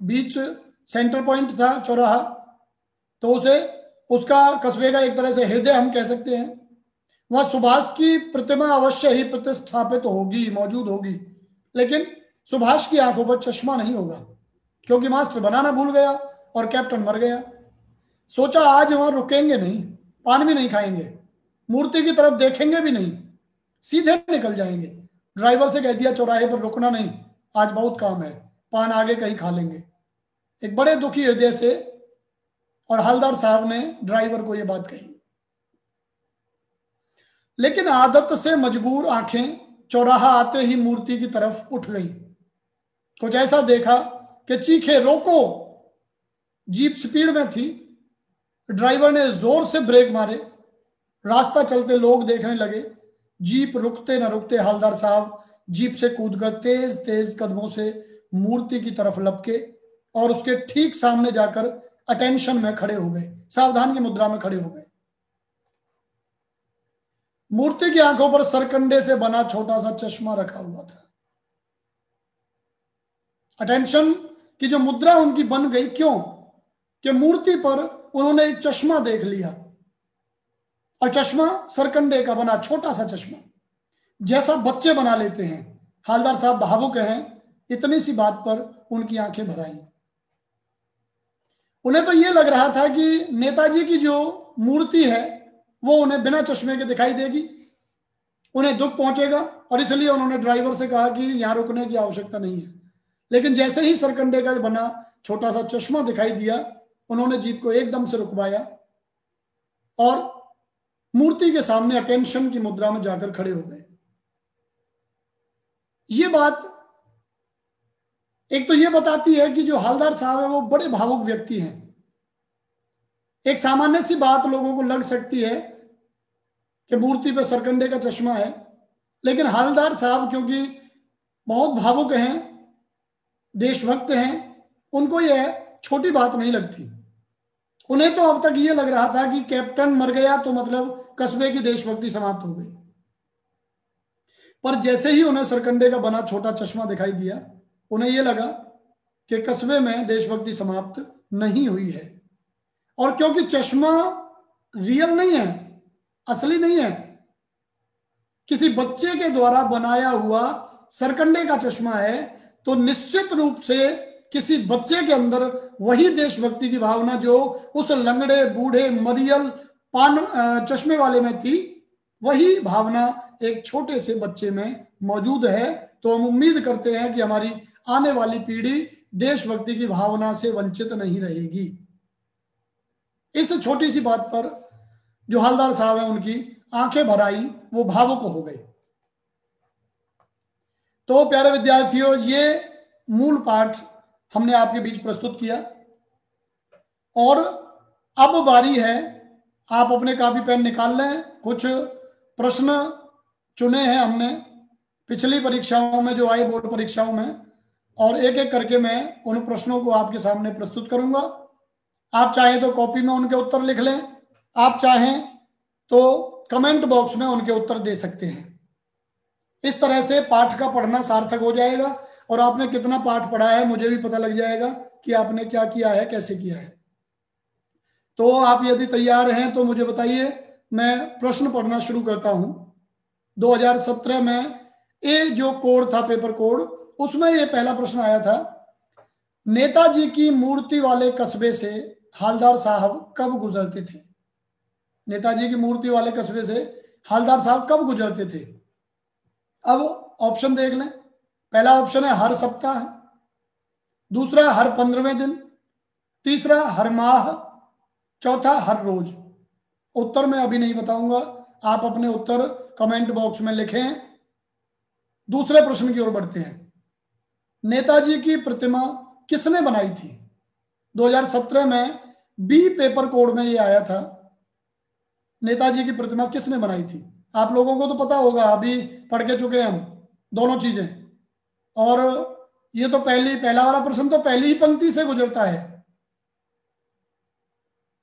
बीच सेंटर पॉइंट था चौराहा, तो उसे उसका कस्बे का एक तरह से हृदय हम कह सकते हैं। वहां सुभाष की प्रतिमा अवश्य ही प्रतिष्ठापित होगी, मौजूद होगी, लेकिन सुभाष की आंखों पर चश्मा नहीं होगा क्योंकि मास्टर बनाना भूल गया और कैप्टन मर गया। सोचा आज वहां रुकेंगे नहीं, पान भी नहीं खाएंगे, मूर्ति की तरफ देखेंगे भी नहीं, सीधे निकल जाएंगे। ड्राइवर से कह दिया चौराहे पर रुकना नहीं, आज बहुत काम है, पान आगे कहीं खा लेंगे। एक बड़े दुखी हृदय से और हालदार साहब ने ड्राइवर को यह बात कही। लेकिन आदत से मजबूर आंखें चौराहा आते ही मूर्ति की तरफ उठ गई। कुछ ऐसा देखा कि चीखे, रोको। जीप स्पीड में थी। ड्राइवर ने जोर से ब्रेक मारे। रास्ता चलते लोग देखने लगे। जीप रुकते न रुकते हालदार साहब जीप से कूदकर तेज तेज कदमों से मूर्ति की तरफ लपके और उसके ठीक सामने जाकर अटेंशन में खड़े हो गए, सावधान की मुद्रा में खड़े हो गए। मूर्ति की आंखों पर सरकंडे से बना छोटा सा चश्मा रखा हुआ था। अटेंशन की जो मुद्रा उनकी बन गई, क्यों? कि मूर्ति पर उन्होंने एक चश्मा देख लिया, और चश्मा सरकंडे का बना, छोटा सा चश्मा जैसा बच्चे बना लेते हैं। हालदार साहब भावुक हैं, इतनी सी बात पर उनकी आंखें भर आई। उन्हें तो यह लग रहा था कि नेताजी की जो मूर्ति है वो उन्हें बिना चश्मे के दिखाई देगी, उन्हें दुख पहुंचेगा, और इसलिए उन्होंने ड्राइवर से कहा कि यहां रुकने की आवश्यकता नहीं है। लेकिन जैसे ही सरकंडे का बना छोटा सा चश्मा दिखाई दिया, उन्होंने जीप को एकदम से रुकवाया और मूर्ति के सामने अटेंशन की मुद्रा में जाकर खड़े हो गए। ये बात एक तो ये बताती है कि जो हालदार साहब है वो बड़े भावुक व्यक्ति हैं। एक सामान्य सी बात लोगों को लग सकती है कि मूर्ति पर सरकंडे का चश्मा है, लेकिन हवलदार साहब क्योंकि बहुत भावुक हैं, देशभक्त हैं, उनको यह छोटी बात नहीं लगती। उन्हें तो अब तक ये लग रहा था कि कैप्टन मर गया तो मतलब कस्बे की देशभक्ति समाप्त हो गई। पर जैसे ही उन्हें सरकंडे का बना छोटा चश्मा दिखाई दिया, उन्हें यह लगा कि कस्बे में देशभक्ति समाप्त नहीं हुई है। और क्योंकि चश्मा रियल नहीं है, असली नहीं है, किसी बच्चे के द्वारा बनाया हुआ सरकंडे का चश्मा है, तो निश्चित रूप से किसी बच्चे के अंदर वही देशभक्ति की भावना जो उस लंगड़े बूढ़े मरियल पान चश्मे वाले में थी, वही भावना एक छोटे से बच्चे में मौजूद है। तो हम उम्मीद करते हैं कि हमारी आने वाली पीढ़ी देशभक्ति की भावना से वंचित नहीं रहेगी। इस छोटी सी बात पर जो हवलदार साहब हैं उनकी आंखें भर आई, वो भावुक हो गए। तो प्यारे विद्यार्थियों, ये मूल पाठ हमने आपके बीच प्रस्तुत किया और अब बारी है, आप अपने कापी पेन निकाल लें। कुछ प्रश्न चुने हैं हमने पिछली परीक्षाओं में जो आए, बोर्ड परीक्षाओं में, और एक एक करके मैं उन प्रश्नों को आपके सामने प्रस्तुत करूंगा। आप चाहें तो कॉपी में उनके उत्तर लिख लें, आप चाहें तो कमेंट बॉक्स में उनके उत्तर दे सकते हैं। इस तरह से पाठ का पढ़ना सार्थक हो जाएगा और आपने कितना पाठ पढ़ा है मुझे भी पता लग जाएगा कि आपने क्या किया है, कैसे किया है। तो आप यदि तैयार हैं तो मुझे बताइए, मैं प्रश्न पढ़ना शुरू करता हूं। 2017 में ये जो कोड था, पेपर कोड, उसमें ये पहला प्रश्न आया था, नेताजी की मूर्ति वाले कस्बे से हवलदार साहब कब गुजरते थे? नेताजी की मूर्ति वाले कस्बे से हवलदार साहब कब गुजरते थे? अब ऑप्शन देख लें। पहला ऑप्शन है हर सप्ताह, दूसरा हर 15वें दिन, तीसरा हर माह, चौथा हर रोज। उत्तर मैं अभी नहीं बताऊंगा, आप अपने उत्तर कमेंट बॉक्स में लिखें। दूसरे प्रश्न की ओर बढ़ते हैं। नेताजी की प्रतिमा किसने बनाई थी? 2017 में बी पेपर कोड में ये आया था, नेताजी की प्रतिमा किसने बनाई थी? आप लोगों को तो पता होगा, अभी पढ़ के चुके हैं हम दोनों चीजें। और ये तो पहला वाला प्रश्न तो पहली ही पंक्ति से गुजरता है।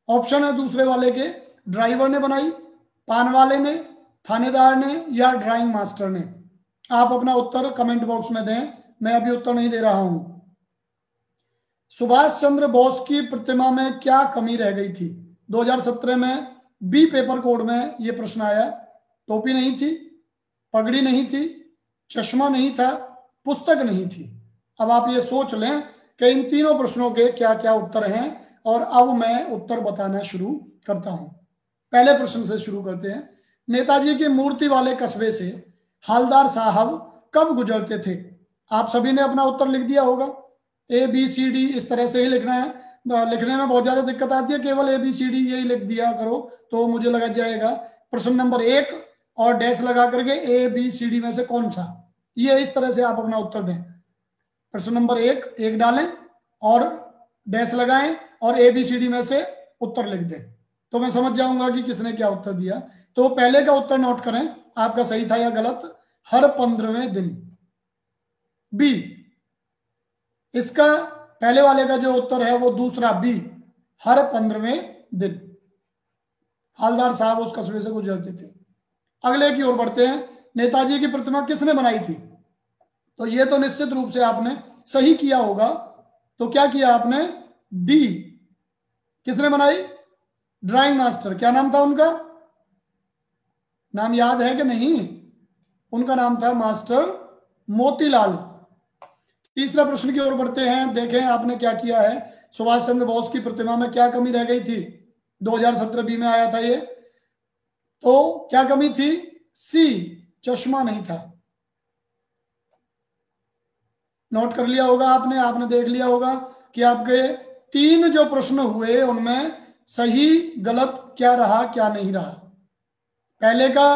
ऑप्शन है दूसरे वाले के, ड्राइवर ने बनाई, पान वाले ने, थानेदार ने या ड्राइंग मास्टर ने। आप अपना उत्तर कमेंट बॉक्स में दें, मैं अभी उत्तर नहीं दे रहा हूं। सुभाष चंद्र बोस की प्रतिमा में क्या कमी रह गई थी? 2017 में बी पेपर कोड में यह प्रश्न आया। टोपी नहीं थी, पगड़ी नहीं थी, चश्मा नहीं था, पुस्तक नहीं थी। अब आप ये सोच लें कि इन तीनों प्रश्नों के क्या क्या उत्तर हैं, और अब मैं उत्तर बताना शुरू करता हूं। पहले प्रश्न से शुरू करते हैं। नेताजी की मूर्ति वाले कस्बे से हवलदार साहब कब गुजरते थे? आप सभी ने अपना उत्तर लिख दिया होगा। ए बी सी डी इस तरह से ही लिखना है, लिखने में बहुत ज्यादा दिक्कत आती है, केवल ए बी सी डी यही लिख दिया करो तो मुझे लगा जाएगा। प्रश्न नंबर 1 और डैश लगा करके ए बी सी डी में से कौन सा, ये इस तरह से आप अपना उत्तर दें। प्रश्न नंबर 1 डालें और डैश लगाएं और ए बी सी डी में से उत्तर लिख दें, तो मैं समझ जाऊंगा कि किसने क्या उत्तर दिया। तो पहले का उत्तर नोट करें, आपका सही था या गलत? हर 15वें दिन, बी। इसका पहले वाले का जो उत्तर है वो दूसरा बी, हर 15वें दिन हवलदार साहब उस कस्बे से गुजरते थे। अगले की ओर बढ़ते हैं। नेताजी की प्रतिमा किसने बनाई थी? तो ये तो निश्चित रूप से आपने सही किया होगा। तो क्या किया आपने? डी। किसने बनाई? Drawing master. क्या नाम था उनका? नाम याद है कि नहीं? उनका नाम था मास्टर मोतीलाल। तीसरा प्रश्न की ओर बढ़ते हैं। देखें आपने क्या किया है। सुभाष चंद्र बोस की प्रतिमा में क्या कमी रह गई थी? 2017 बी में आया था ये। तो क्या कमी थी? सी, चश्मा नहीं था। नोट कर लिया होगा आपने देख लिया होगा कि आपके 3 जो प्रश्न हुए उनमें सही गलत क्या रहा, क्या नहीं रहा। पहले का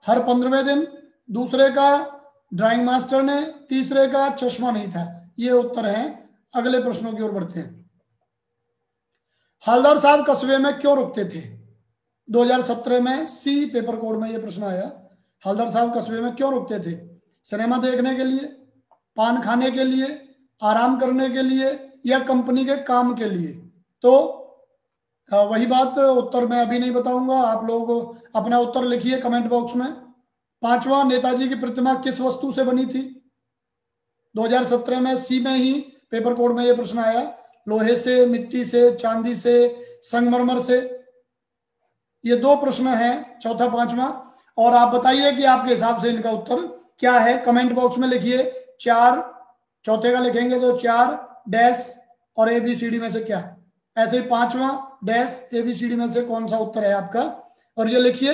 हर 15वें दिन, दूसरे का ड्राइंग मास्टर ने, तीसरे का चश्मा नहीं था। ये उत्तर हैं। अगले प्रश्नों की ओर बढ़ते हैं। हवलदार साहब कस्बे में क्यों रुकते थे? 2017 में सी पेपर कोड में यह प्रश्न आया। हलदर साहब कस्बे में क्यों रुकते थे? सिनेमा देखने के लिए, पान खाने के लिए, आराम करने के लिए, या कंपनी के काम के लिए? तो वही बात, उत्तर मैं अभी नहीं बताऊंगा, आप लोग अपना उत्तर लिखिए कमेंट बॉक्स में। पांचवा, नेताजी की प्रतिमा किस वस्तु से बनी थी? 2017 में सी में ही पेपर कोड में यह प्रश्न आया। लोहे से, मिट्टी से, चांदी से, संगमरमर से। ये दो प्रश्न हैं, चौथा पांचवा। और आप बताइए कि आपके हिसाब से इनका उत्तर क्या है, कमेंट बॉक्स में लिखिए। 4, चौथे का लिखेंगे तो 4 डैश और ABCD में से क्या, ऐसे ही पांचवा डैश ABCD में से कौन सा उत्तर है आपका, और ये लिखिए।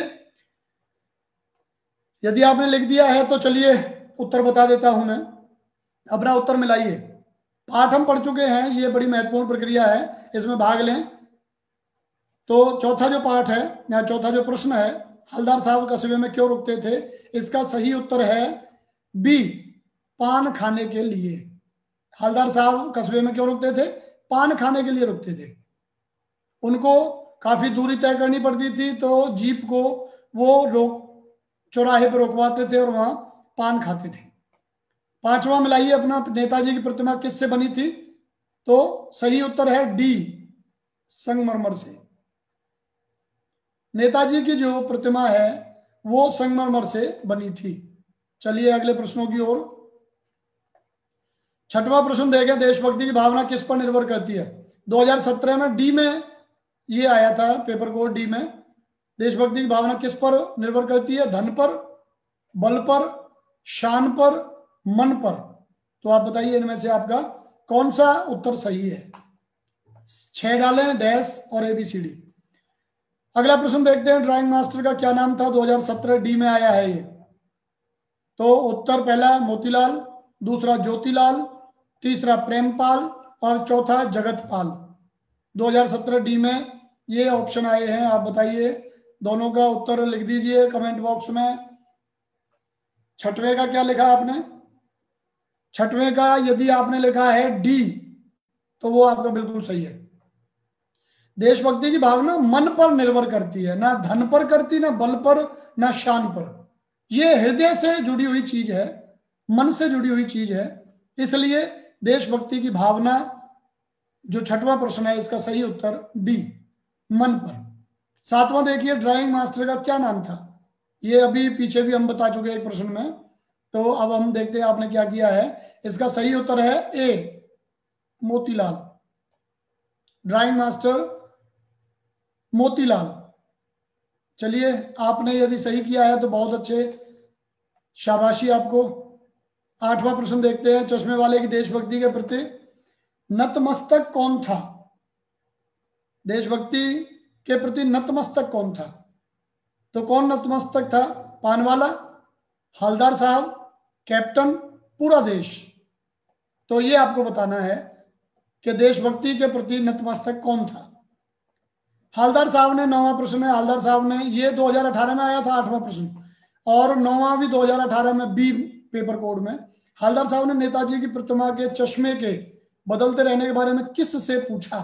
यदि आपने लिख दिया है तो चलिए उत्तर बता देता हूं मैं, अपना उत्तर मिलाइए। पाठ हम पढ़ चुके हैं, ये बड़ी महत्वपूर्ण प्रक्रिया है, इसमें भाग लें। तो चौथा जो पाठ है या चौथा जो प्रश्न है, हलदार साहब कस्बे में क्यों रुकते थे, इसका सही उत्तर है बी, पान खाने के लिए। हलदार साहब कस्बे में क्यों रुकते थे? पान खाने के लिए रुकते थे। उनको काफी दूरी तय करनी पड़ती थी, तो जीप को वो रोक चौराहे पर रोकवाते थे और वहां पान खाते थे। पांचवा मिलाइए अपना, नेताजी की प्रतिमा किससे बनी थी? तो सही उत्तर है डी, संगमरमर से। नेताजी की जो प्रतिमा है वो संगमरमर से बनी थी। चलिए अगले प्रश्नों की ओर। छठवां प्रश्न देखें, देशभक्ति की भावना किस पर निर्भर करती है? 2017 में डी में ये आया था, पेपर कोड डी में। देशभक्ति की भावना किस पर निर्भर करती है? धन पर, बल पर, शान पर, मन पर। तो आप बताइए इनमें से आपका कौन सा उत्तर सही है? 6 डालें, डैश और ABCD। अगला प्रश्न देखते हैं, ड्राइंग मास्टर का क्या नाम था? 2017 डी में आया है ये। तो उत्तर पहला मोतीलाल, दूसरा ज्योतिलाल, तीसरा प्रेमपाल और चौथा जगतपाल। 2017 डी में ये ऑप्शन आए हैं। आप बताइए, दोनों का उत्तर लिख दीजिए कमेंट बॉक्स में। छठवें का क्या लिखा आपने? छठवें का यदि आपने लिखा है डी तो वो आपका बिल्कुल सही है। देशभक्ति की भावना मन पर निर्भर करती है, ना धन पर करती, ना बल पर, ना शान पर। यह हृदय से जुड़ी हुई चीज है, मन से जुड़ी हुई चीज है। इसलिए देशभक्ति की भावना, जो छठवां प्रश्न है, इसका सही उत्तर डी, मन पर। सातवां देखिए, ड्राइंग मास्टर का क्या नाम था? ये अभी पीछे भी हम बता चुके हैं एक प्रश्न में। तो अब हम देखते हैं आपने क्या किया है। इसका सही उत्तर है A, Motilal. Drawing master Motilal. चलिए, आपने यदि सही किया है तो बहुत अच्छे, शाबाशी आपको। आठवां प्रश्न देखते हैं, चश्मे वाले की देशभक्ति के प्रति नतमस्तक कौन था? देशभक्ति के प्रति नतमस्तक कौन था? तो कौन नतमस्तक था? पानवाला, हलदार साहब, कैप्टन, पूरा देश। तो ये आपको बताना है कि देशभक्ति के प्रति नतमस्तक कौन था। हलदार साहब ने, 9वां प्रश्न है, हलदार साहब ने, ये 2018 में आया था 8वां प्रश्न, और 9वां भी 2018 में बी पेपर कोड में। हलदार साहब ने नेताजी की प्रतिमा के चश्मे के बदलते रहने के बारे में किससे पूछा?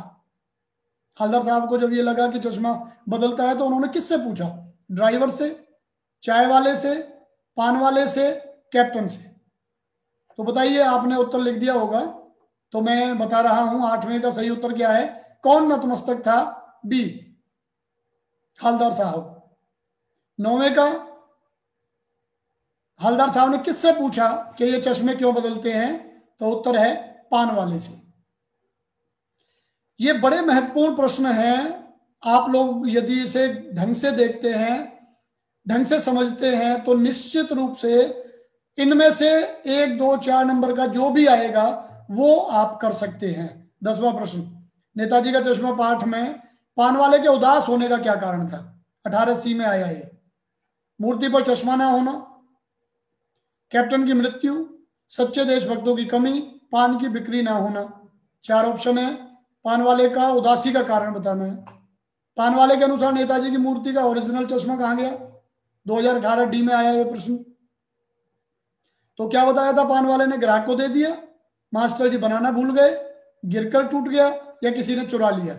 हलदार साहब को जब ये लगा कि चश्मा बदलता है तो उन्होंने किससे पूछा? ड्राइवर से, चाय वाले से, पान वाले से, कैप्टन से। तो बताइए, आपने उत्तर लिख दिया होगा तो मैं बता रहा हूं। 8वें का सही उत्तर क्या है? कौन नतमस्तक था? बी, हलदार साहब। 9वें का, हलदार साहब ने किससे पूछा कि ये चश्मे क्यों बदलते हैं? तो उत्तर है पान वाले से। ये बड़े महत्वपूर्ण प्रश्न हैं। आप लोग यदि इसे ढंग से देखते हैं, ढंग से समझते हैं, तो निश्चित रूप से इनमें से 1, 2, 4 नंबर का जो भी आएगा वो आप कर सकते हैं। 10वां प्रश्न, नेताजी का चश्मा पाठ में पान वाले के उदास होने का क्या कारण था? 18C में आया है। मूर्ति पर चश्मा ना होना, कैप्टन की मृत्यु, सच्चे देशभक्तों की कमी, पान की बिक्री ना होना। 4 ऑप्शन है। पान वाले का उदासी का कारण बताना है। पान वाले के अनुसार नेताजी की मूर्ति का ओरिजिनल चश्मा कहां गया? 2018 डी में आया ये प्रश्न। तो क्या बताया था? पान वाले ने ग्राहक को दे दिया, मास्टर जी बनाना भूल गए, गिरकर टूट गया, या किसी ने चुरा लिया।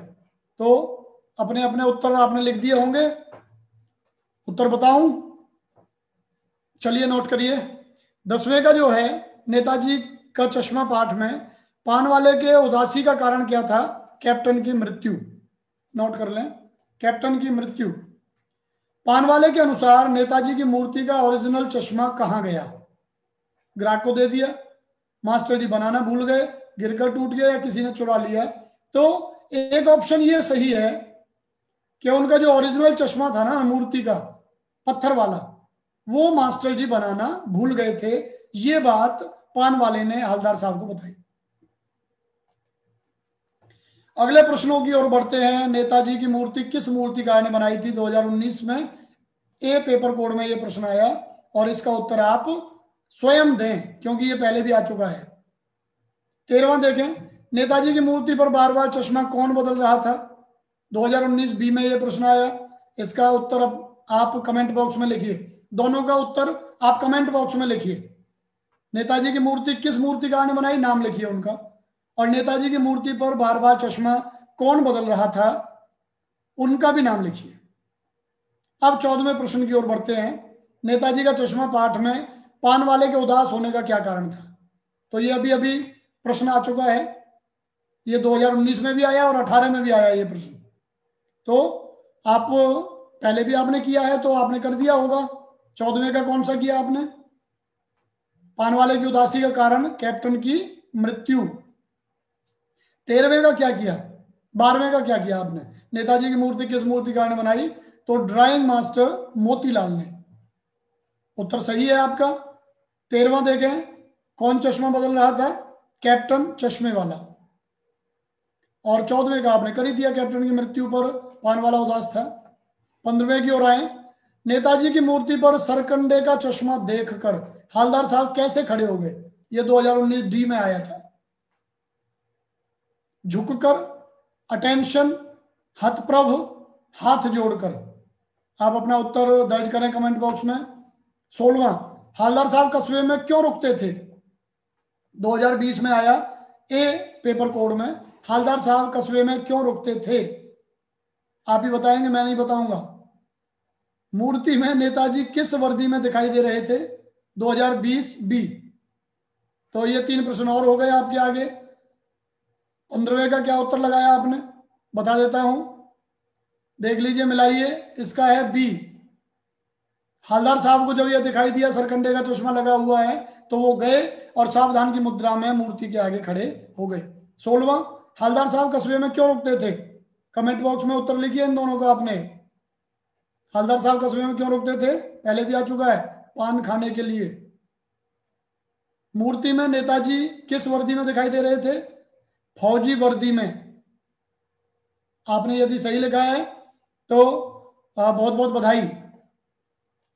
तो अपने अपने उत्तर आपने लिख दिए होंगे। उत्तर बताऊं? चलिए नोट करिए। 10वें का जो है नेताजी का चश्मा पाठ में पानवाले के उदासी का कारण क्या था? कैप्टन की मृत्यु। नोट कर लें, कैप्टन की मृत्यु। पानवाले के अनुसार नेताजी की मूर्ति का ओरिजिनल चश्मा कहां गया? ग्राहक को दे दिया, मास्टर जी बनाना भूल गए, गिरकर टूट गया, या किसी ने चुरा लिया। तो एक ऑप्शन ये सही है कि उनका जो ओरिजिनल चश्मा था ना मूर्ति का, पत्थर वाला, वो मास्टर जी बनाना भूल गए थे। ये बात पान वाले ने हवलदार साहब को बताई। अगले प्रश्नों की ओर बढ़ते हैं। नेताजी की मूर्ति किस मूर्तिकार ने बनाई थी 2019 में? ए पेपर कोड में ये प्रश्न आया और इसका उत्तर आप स्वयं दें क्योंकि ये पहले भी आ चुका है। 13वां देखें, नेताजी की मूर्ति पर बार बार चश्मा कौन बदल रहा था? 2019 बी में ये प्रश्न आया। इसका उत्तर अब आप कमेंट बॉक्स में लिखिए। दोनों का उत्तर आप कमेंट बॉक्स में लिखिए। नेताजी की मूर्ति किस मूर्तिकार ने बनाई, नाम लिखिए उनका, और नेताजी की मूर्ति पर बार बार चश्मा कौन बदल रहा था, उनका भी नाम लिखिए। अब 14वें प्रश्न की ओर बढ़ते हैं। नेताजी का चश्मा पाठ में पान वाले के उदास होने का क्या कारण था? तो ये अभी अभी प्रश्न आ चुका है। ये 2019 में भी आया और 18 में भी आया ये प्रश्न। तो आप पहले भी आपने किया है तो आपने कर दिया होगा। 14वें का कौन सा किया आपने? पान वाले की उदासी का कारण कैप्टन की मृत्यु। 13वें का क्या किया? 12वें का क्या किया आपने? नेताजी की मूर्ति किस मूर्तिकार ने बनाई? तो ड्राइंग मास्टर मोतीलाल ने। उत्तर सही है आपका। 13वां देखें, कौन चश्मा बदल रहा था? कैप्टन चश्मे वाला। और 14वें का आपने कर ही दिया, कैप्टन की मृत्यु पर पान वाला उदास था। 15वें की ओर आए। नेताजी की मूर्ति पर सरकंडे का चश्मा देखकर हवलदार साहब कैसे खड़े हो गए? ये 2019 डी में आया था। झुककर, अटेंशन, हतप्रभ, हाथ जोड़कर। आप अपना उत्तर दर्ज करें कमेंट बॉक्स में। 16वां, हवलदार साहब कस्बे में क्यों रुकते थे? 2020 में आया ए पेपर कोड में, हवलदार साहब कस्बे में क्यों रुकते थे? आप ही बताएंगे, मैं नहीं बताऊंगा। मूर्ति में नेताजी किस वर्दी में दिखाई दे रहे थे? 2020 बी। तो ये 3 प्रश्न और हो गए आपके आगे। 15वें का क्या उत्तर लगाया आपने? बता देता हूं, देख लीजिए, मिलाइए। इसका है बी। हवलदार साहब को जब यह दिखाई दिया सरकंडे का चश्मा लगा हुआ है तो वो गए और सावधान की मुद्रा में मूर्ति के आगे खड़े हो गए। 16वां, हवलदार साहब कस्बे में क्यों रुकते थे? कमेंट बॉक्स में उत्तर लिखिए इन दोनों का आपने। हवलदार साहब कस्बे में क्यों रुकते थे? पहले भी आ चुका है, पान खाने के लिए। मूर्ति में नेताजी किस वर्दी में दिखाई दे रहे थे? फौजी वर्दी में। आपने यदि सही लिखा है तो बहुत बहुत बधाई।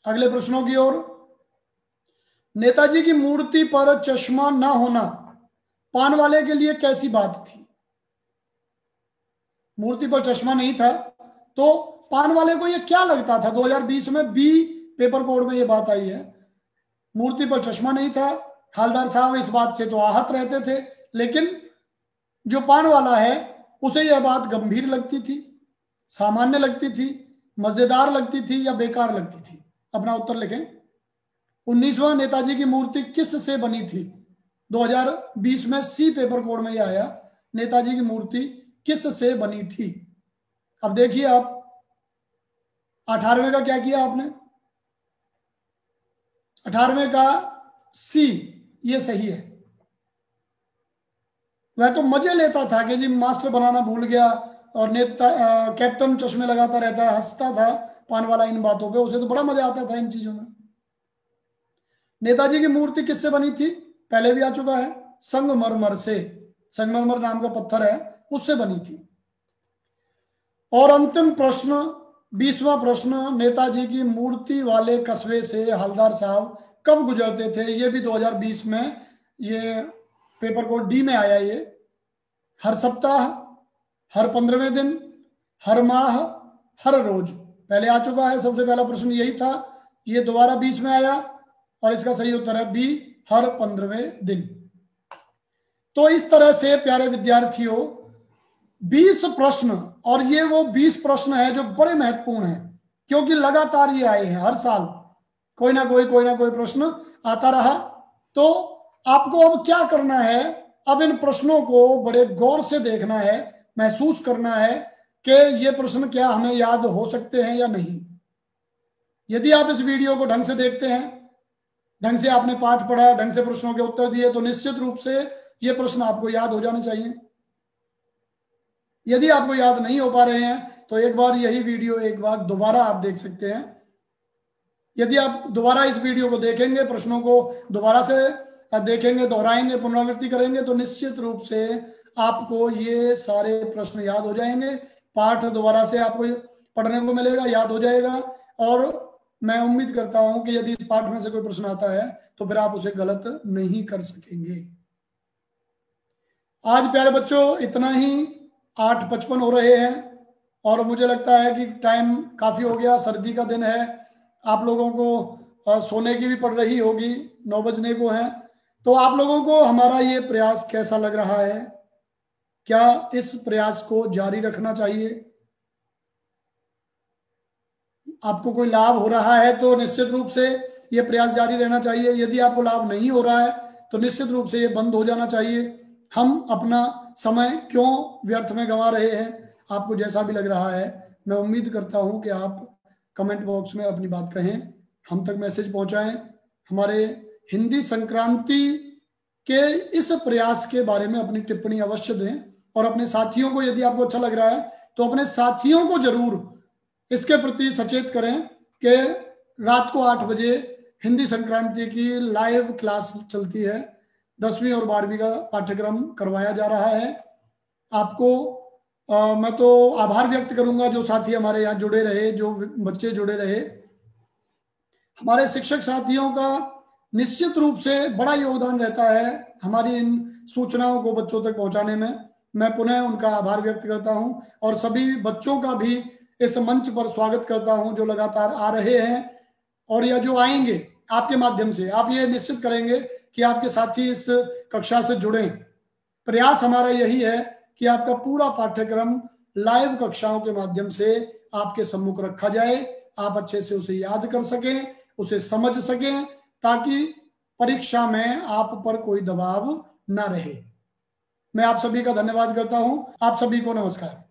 अगले प्रश्नों की ओर। नेताजी की मूर्ति पर चश्मा ना होना पान वाले के लिए कैसी बात थी? मूर्ति पर चश्मा नहीं था तो पान वाले को यह क्या लगता था? 2020 में बी पेपर कोड में यह बात आई है। मूर्ति पर चश्मा नहीं था, हवलदार साहब इस बात से तो आहत रहते थे, लेकिन जो पान वाला है उसे यह बात गंभीर लगती थी, सामान्य लगती थी, मजेदार लगती थी या बेकार लगती थी? अपना उत्तर लिखें। 19वां, नेताजी की मूर्ति किस से बनी थी? 2020 में सी पेपर कोड में यह आया, नेताजी की मूर्ति किस से बनी थी? अब देखिए आप 18वें का क्या किया आपने? 18वें का सी, ये सही है। वह तो मजे लेता था कि जी मास्टर बनाना भूल गया और नेता कैप्टन चश्मे लगाता रहता है, हंसता था पान वाला इन बातों पे, उसे तो बड़ा मजा आता था इन चीजों में। नेताजी की मूर्ति किससे बनी थी? पहले भी आ चुका है, संगमरमर से। संगमरमर नाम का पत्थर है, उससे बनी थी। और अंतिम प्रश्न, 20वां प्रश्न, नेताजी की मूर्ति वाले कस्बे से हवलदार साहब कब गुजरते थे? ये भी 2020 में ये पेपर कोड डी में आया। ये हर सप्ताह, हर 15वें दिन, हर माह, हर रोज। पहले आ चुका है, सबसे पहला प्रश्न यही था। ये दोबारा 20 में आया और इसका सही उत्तर है बी, हर 15वें दिन। तो इस तरह से प्यारे विद्यार्थियों 20 प्रश्न, और ये वो 20 प्रश्न है जो बड़े महत्वपूर्ण हैं क्योंकि लगातार ये आए हैं हर साल। कोई ना कोई प्रश्न आता रहा। तो आपको अब क्या करना है, अब इन प्रश्नों को बड़े गौर से देखना है, महसूस करना है कि ये प्रश्न क्या हमें याद हो सकते हैं या नहीं। यदि आप इस वीडियो को ढंग से देखते हैं, ढंग से आपने पाठ पढ़ा, ढंग से प्रश्नों के उत्तर दिए, तो निश्चित रूप से ये प्रश्न आपको याद हो जाने चाहिए। यदि आपको याद नहीं हो पा रहे हैं तो एक बार यही वीडियो एक बार दोबारा आप देख सकते हैं। यदि आप दोबारा इस वीडियो को देखेंगे, प्रश्नों को दोबारा से देखेंगे, दोहराएंगे, पुनरावृत्ति करेंगे, तो निश्चित रूप से आपको ये सारे प्रश्न याद हो जाएंगे। पाठ दोबारा से आपको पढ़ने को मिलेगा, याद हो जाएगा। और मैं उम्मीद करता हूं कि यदि इस पाठ में से कोई प्रश्न आता है तो फिर आप उसे गलत नहीं कर सकेंगे। आज प्यारे बच्चों इतना ही, 8:55 हो रहे हैं और मुझे लगता है कि टाइम काफी हो गया। सर्दी का दिन है, आप लोगों को सोने की भी पड़ रही होगी, 9 बजने को है। तो आप लोगों को हमारा ये प्रयास कैसा लग रहा है? क्या इस प्रयास को जारी रखना चाहिए? आपको कोई लाभ हो रहा है तो निश्चित रूप से ये प्रयास जारी रहना चाहिए। यदि आपको लाभ नहीं हो रहा है तो निश्चित रूप से ये बंद हो जाना चाहिए। हम अपना समय क्यों व्यर्थ में गंवा रहे हैं? आपको जैसा भी लग रहा है, मैं उम्मीद करता हूं कि आप कमेंट बॉक्स में अपनी बात कहें, हम तक मैसेज पहुंचाएं। हमारे हिंदी संक्रांति के इस प्रयास के बारे में अपनी टिप्पणी अवश्य दें और अपने साथियों को, यदि आपको अच्छा लग रहा है तो अपने साथियों को जरूर इसके प्रति सचेत करें कि रात को 8 बजे हिंदी संक्रांति की लाइव क्लास चलती है। 10वीं और 12वीं का पाठ्यक्रम करवाया जा रहा है। आपको मैं तो आभार व्यक्त करूंगा जो साथी हमारे यहाँ जुड़े रहे, जो बच्चे जुड़े रहे। हमारे शिक्षक साथियों का निश्चित रूप से बड़ा योगदान रहता है हमारी इन सूचनाओं को बच्चों तक पहुंचाने में। मैं पुनः उनका आभार व्यक्त करता हूं और सभी बच्चों का भी इस मंच पर स्वागत करता हूं जो लगातार आ रहे हैं और या जो आएंगे आपके माध्यम से। आप ये निश्चित करेंगे कि आपके साथी इस कक्षा से जुड़ें। प्रयास हमारा यही है कि आपका पूरा पाठ्यक्रम लाइव कक्षाओं के माध्यम से आपके सम्मुख रखा जाए, आप अच्छे से उसे याद कर सकें, उसे समझ सकें, ताकि परीक्षा में आप पर कोई दबाव ना रहे। मैं आप सभी का धन्यवाद करता हूं। आप सभी को नमस्कार।